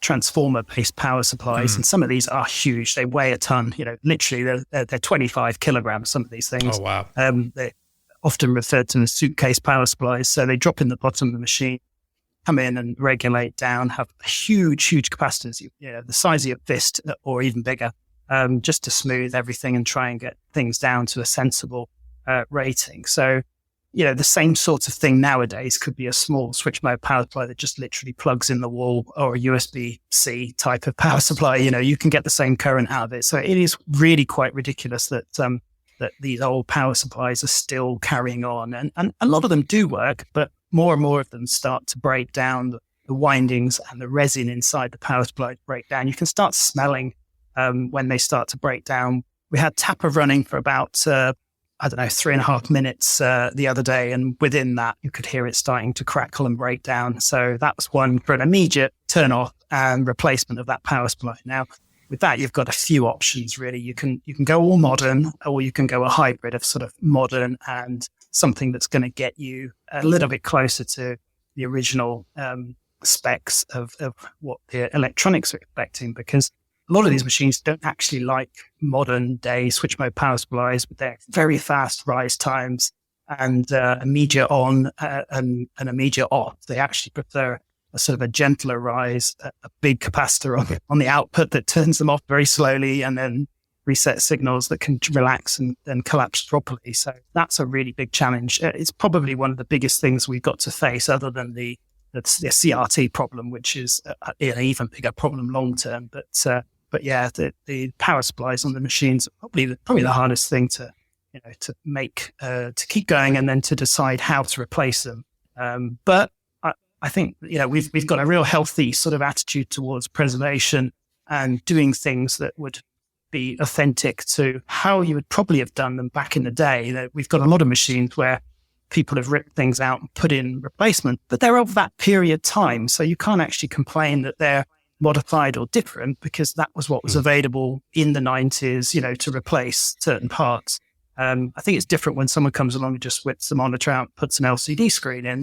transformer-based power supplies, and some of these are huge. They weigh a ton. Literally, they're 25 kilograms. Some of these things. Oh wow! They're often referred to as suitcase power supplies. So they drop in the bottom of the machine, come in and regulate down. Have huge capacitors, the size of your fist or even bigger, just to smooth everything and try and get things down to a sensible rating. So, the same sort of thing nowadays could be a small switch mode power supply that just literally plugs in the wall, or a USB-C type of power supply. You can get the same current out of it. So it is really quite ridiculous that these old power supplies are still carrying on. And a lot of them do work, but more and more of them start to break down. The windings and the resin inside the power supply break down. You can start smelling when they start to break down. We had Tapper running for about 3.5 minutes the other day, and within that you could hear it starting to crackle and break down. So that was one for an immediate turn off and replacement of that power supply. Now with that, you've got a few options really. You can go all modern, or you can go a hybrid of sort of modern and something that's going to get you a little bit closer to the original specs of what the electronics are expecting, because a lot of these machines don't actually like modern day switch mode power supplies with their very fast rise times and immediate on and immediate off. They actually prefer a sort of a gentler rise, a big capacitor on the output that turns them off very slowly and then reset signals that can relax and then collapse properly. So that's a really big challenge. It's probably one of the biggest things we've got to face, other than the CRT problem, which is an even bigger problem long term. But yeah, the power supplies on the machines are probably the hardest thing to to make to keep going and then to decide how to replace them. But I think we've got a real healthy sort of attitude towards preservation and doing things that would be authentic to how you would probably have done them back in the day. We've got a lot of machines where people have ripped things out and put in replacement, but they're of that period time. So you can't actually complain that they're modified or different because that was what was available in the 90s, to replace certain parts. I think it's different when someone comes along and just whips the monitor out, puts an LCD screen in,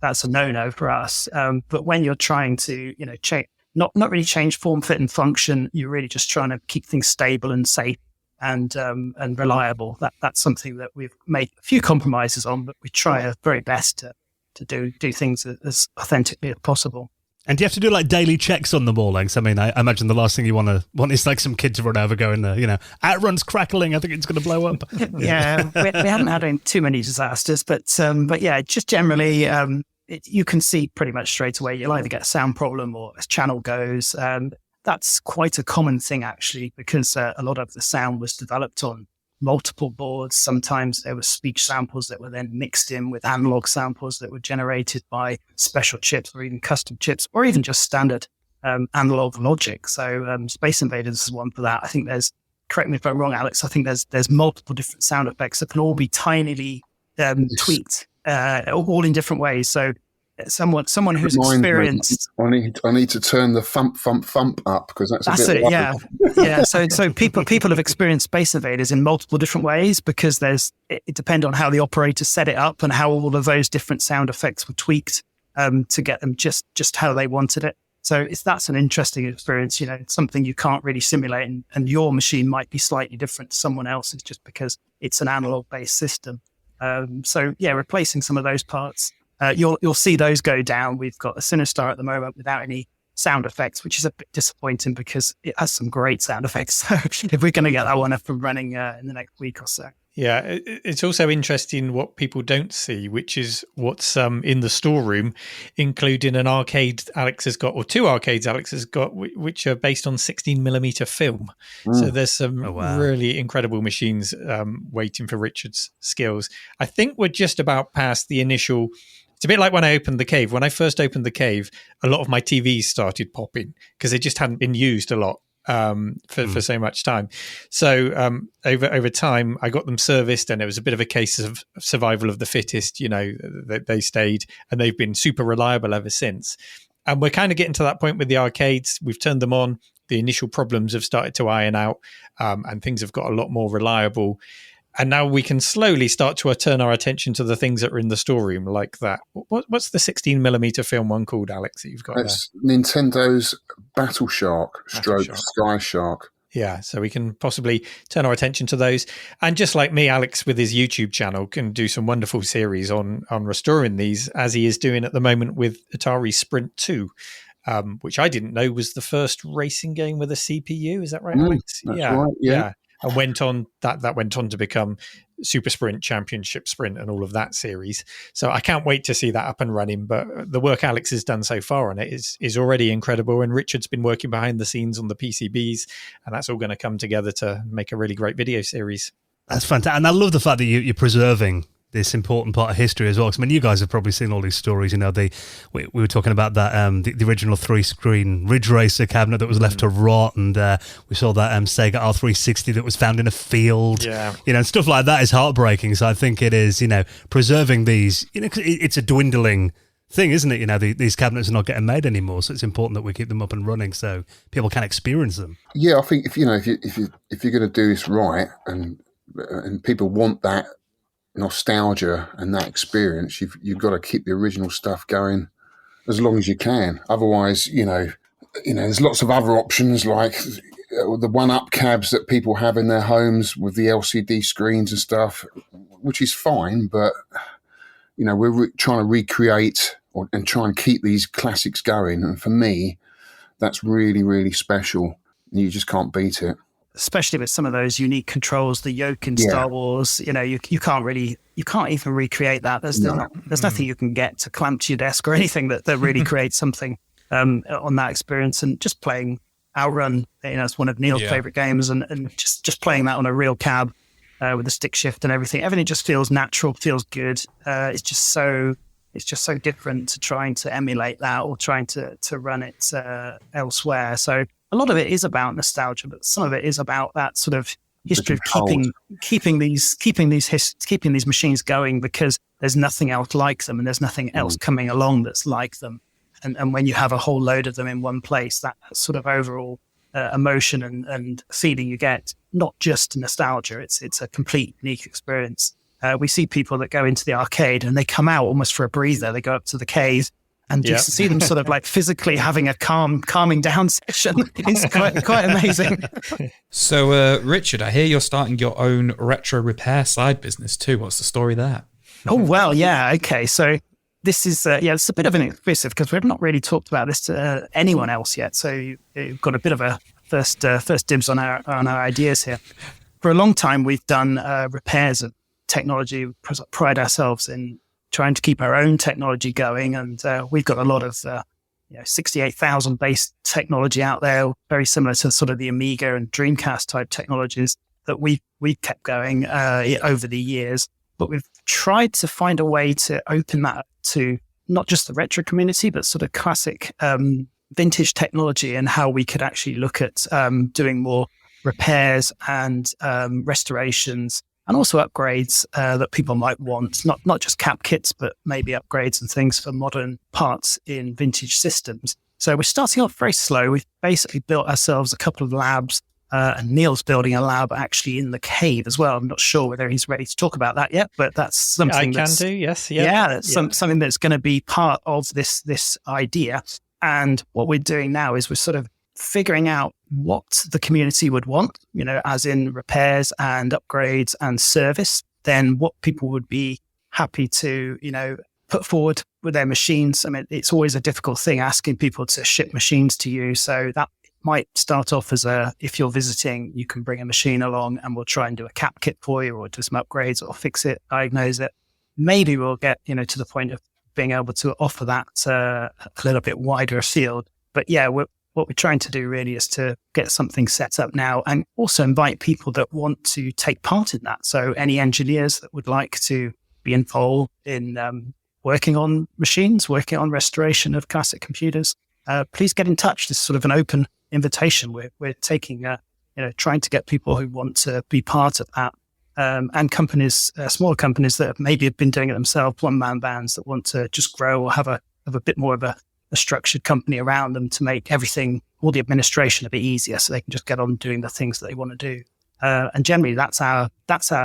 that's a no-no for us. But when you're trying to, not really change form, fit and function, you're really just trying to keep things stable and safe and reliable. That's something that we've made a few compromises on, but we try our very best to do things as authentically as possible. And do you have to do like daily checks on them all? Like, I mean, I imagine the last thing you want is like some kid to run over going, outrun's crackling. I think it's going to blow up. Yeah, we haven't had too many disasters, but yeah, just generally, you can see pretty much straight away. You'll either get a sound problem or a channel goes. That's quite a common thing actually, because a lot of the sound was developed on multiple boards. Sometimes there were speech samples that were then mixed in with analog samples that were generated by special chips or even custom chips or even just standard analog logic. So Space Invaders is one for that. I think correct me if I'm wrong, Alex, I think there's multiple different sound effects that can all be tinily tweaked, all in different ways. So someone who's experienced. I need to turn the thump up because that's a bit. Yeah. So people have experienced Space Invaders in multiple different ways because it depends on how the operator set it up and how all of those different sound effects were tweaked to get them just how they wanted it. So that's an interesting experience. Something you can't really simulate, and your machine might be slightly different to someone else's just because it's an analog based system. So yeah, replacing some of those parts. You'll see those go down. We've got a Sinistar at the moment without any sound effects, which is a bit disappointing because it has some great sound effects. So if we're going to get that one up and running in the next week or so. Yeah, it's also interesting what people don't see, which is what's in the storeroom, including an arcade Alex has got, or two arcades Alex has got, which are based on 16mm film. So there's some really incredible machines waiting for Richard's skills. I think we're just about past the initial. It's a bit like when I opened the cave. When I first opened the cave, a lot of my TVs started popping because they just hadn't been used a lot. For so much time. So over time, I got them serviced, and it was a bit of a case of survival of the fittest. They stayed, and they've been super reliable ever since. And we're kind of getting to that point with the arcades. We've turned them on. The initial problems have started to iron out, and things have got a lot more reliable. And now we can slowly start to turn our attention to the things that are in the storeroom, like that. What's the 16mm film one called, Alex, that you've got That's there? Nintendo's Battle Shark, Sky Shark. Yeah, so we can possibly turn our attention to those. And just like me, Alex, with his YouTube channel, can do some wonderful series on restoring these, as he is doing at the moment with Atari Sprint 2, which I didn't know was the first racing game with a CPU. Is that right, Alex? That's right, yeah. And went on to become Super Sprint, Championship Sprint, and all of that series. So I can't wait to see that up and running. But the work Alex has done so far on it is already incredible. And Richard's been working behind the scenes on the PCBs, and that's all going to come together to make a really great video series. That's fantastic. And I love the fact that you're preserving this important part of history as well. Because, I mean, you guys have probably seen all these stories. We were talking about that the original 3-screen Ridge Racer cabinet that was left to rot, and we saw that Sega R360 that was found in a field. Yeah, and stuff like that is heartbreaking. So I think it is, preserving these. It's a dwindling thing, isn't it? These cabinets are not getting made anymore, so it's important that we keep them up and running so people can experience them. Yeah, I think if you're going to do this right, and people want that nostalgia and that experience, you've got to keep the original stuff going as long as you can. Otherwise, there's lots of other options like the one-up cabs that people have in their homes with the LCD screens and stuff, which is fine, but we're trying to recreate and try and keep these classics going. And for me, that's really, really special. You just can't beat it. Especially with some of those unique controls, the yoke in Star Wars, you can't even recreate that. There's nothing you can get to clamp to your desk or anything that really creates something on that experience. And just playing Outrun, it's one of Neil's favorite games, and just playing that on a real cab with the stick shift and everything. Everything just feels natural, feels good. It's just so different to trying to emulate that or trying to run it elsewhere. So a lot of it is about nostalgia, but some of it is about that sort of history of keeping these machines going, because there's nothing else like them and there's nothing else coming along that's like them. And when you have a whole load of them in one place, that sort of overall emotion and feeling you get, not just nostalgia, it's a complete unique experience. We see people that go into the arcade and they come out almost for a breather. They go up to the cave and just see them sort of like physically having a calming down session. It's quite amazing. So, Richard, I hear you're starting your own retro repair side business too. What's the story there? Oh, well, yeah. Okay. So this is, it's a bit of an exclusive because we've not really talked about this to anyone else yet. So you've got a bit of a first dibs on our ideas here. For a long time, we've done repairs of technology. We pride ourselves in trying to keep our own technology going. And we've got a lot of 68,000 based technology out there, very similar to sort of the Amiga and Dreamcast type technologies that we've kept going over the years. But we've tried to find a way to open that up to not just the retro community, but sort of classic vintage technology, and how we could actually look at doing more repairs and restorations and also upgrades that people might want, not just cap kits, but maybe upgrades and things for modern parts in vintage systems. So we're starting off very slow. We've basically built ourselves a couple of labs, and Neil's building a lab actually in the cave as well. I'm not sure whether he's ready to talk about that yet, but that's something something that's going to be part of this idea. And what we're doing now is we're sort of figuring out what the community would want, as in repairs and upgrades and service, then what people would be happy to, put forward with their machines. I mean, it's always a difficult thing asking people to ship machines to you. So that might start off as if you're visiting, you can bring a machine along and we'll try and do a cap kit for you or do some upgrades or fix it, diagnose it. Maybe we'll get, to the point of being able to offer that a little bit wider afield. But yeah, what we're trying to do really is to get something set up now and also invite people that want to take part in that. So any engineers that would like to be involved in working on machines, working on restoration of classic computers, please get in touch. This is sort of an open invitation. We're taking, trying to get people who want to be part of that. And companies, smaller companies that maybe have been doing it themselves, one-man bands that want to just grow or have a bit more of a structured company around them to make everything, all the administration a bit easier so they can just get on doing the things that they want to do. And generally that's our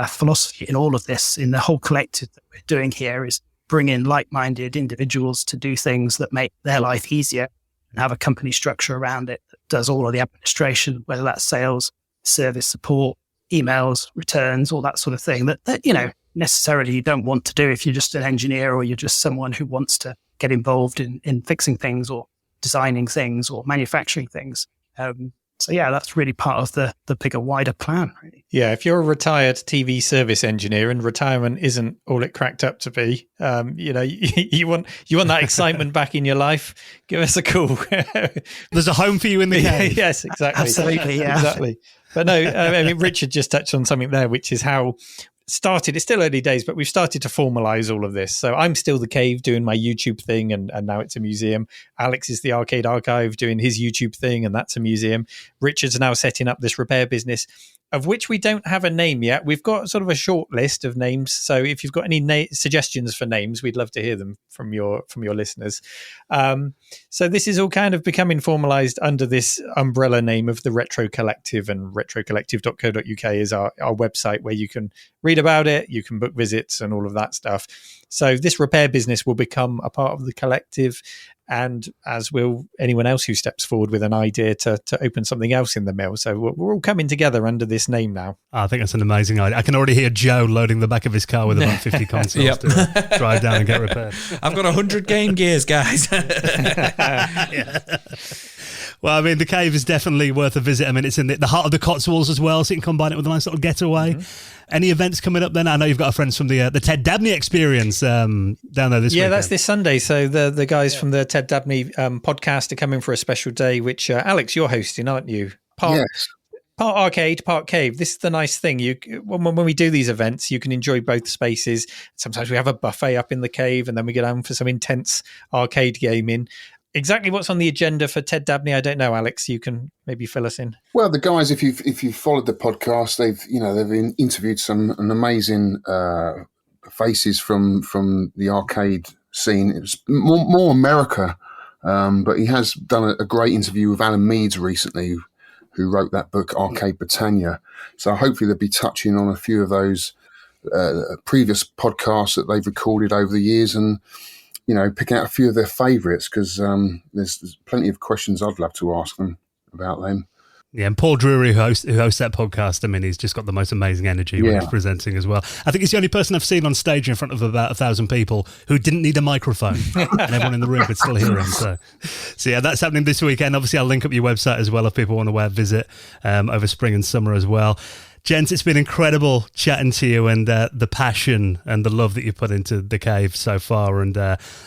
philosophy in all of this, in the whole collective that we're doing here, is bring in like-minded individuals to do things that make their life easier and have a company structure around it that does all of the administration, whether that's sales, service support, emails, returns, all that sort of thing that necessarily you don't want to do if you're just an engineer or you're just someone who wants to get involved in fixing things or designing things or manufacturing things. So yeah, that's really part of the bigger, wider plan, really. Yeah, if you're a retired TV service engineer and retirement isn't all it cracked up to be, you want that excitement back in your life, give us a call. There's a home for you in the cave. Yes, exactly. Absolutely, yeah. Exactly. But no, I mean, Richard just touched on something there, which is how started. It's still early days, but we've started to formalize all of this. So I'm still the cave doing my YouTube thing, and now it's a museum. Alex is the Arcade Archive doing his YouTube thing, and that's a museum. Richard's now setting up this repair business, of which we don't have a name yet. We've got sort of a short list of names. So if you've got any suggestions for names, we'd love to hear them from your listeners. So this is all kind of becoming formalized under this umbrella name of the Retro Collective, and retrocollective.co.uk is our website where you can read about it, you can book visits and all of that stuff. So this repair business will become a part of the collective, and as will anyone else who steps forward with an idea to open something else in the mill. So we're all coming together under this name now. I think that's an amazing idea. I can already hear Joe loading the back of his car with about 50 consoles to drive down and get repaired. I've got 100 Game Gears, guys. Yeah. Well, I mean, the cave is definitely worth a visit. I mean, it's in the heart of the Cotswolds as well, so you can combine it with a nice little getaway. Mm-hmm. Any events coming up then? I know you've got friends from the Ted Dabney experience down there this weekend. Yeah, that's this Sunday. So the guys from the Ted Dabney podcast are coming for a special day, which, Alex, you're hosting, aren't you? Yes. part arcade, part cave. This is the nice thing. When we do these events, you can enjoy both spaces. Sometimes we have a buffet up in the cave, and then we go down for some intense arcade gaming. Exactly what's on the agenda for Ted Dabney, I don't know. Alex, you can maybe fill us in. Well, the guys, if you've followed the podcast, they've interviewed some amazing faces from the arcade scene. It was more America, but he has done a great interview with Alan Meads recently, who wrote that book Arcade Britannia. So hopefully they'll be touching on a few of those previous podcasts that they've recorded over the years, and picking out a few of their favourites, because there's plenty of questions I'd love to ask them about them. Yeah, and Paul Drury, who hosts that podcast, I mean, he's just got the most amazing energy when he's presenting as well. I think he's the only person I've seen on stage in front of about 1,000 people who didn't need a microphone, and everyone in the room could still hear him. So yeah, that's happening this weekend. Obviously, I'll link up your website as well if people want to visit over spring and summer as well. Gents, it's been incredible chatting to you, and the passion and the love that you put into the cave so far, and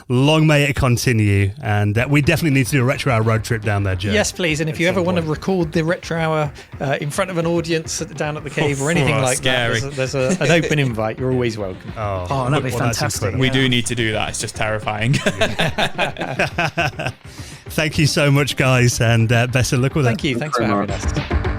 long may it continue. And we definitely need to do a Retro Hour road trip down there, Joe. Yes, please. And if you ever want to record the Retro Hour in front of an audience down at the cave or anything like scary. that, there's an open invite. You're always welcome. Oh, that'd be fantastic. We do need to do that. It's just terrifying. Thank you so much, guys, and best of luck with it. Thank you. Thanks for having us.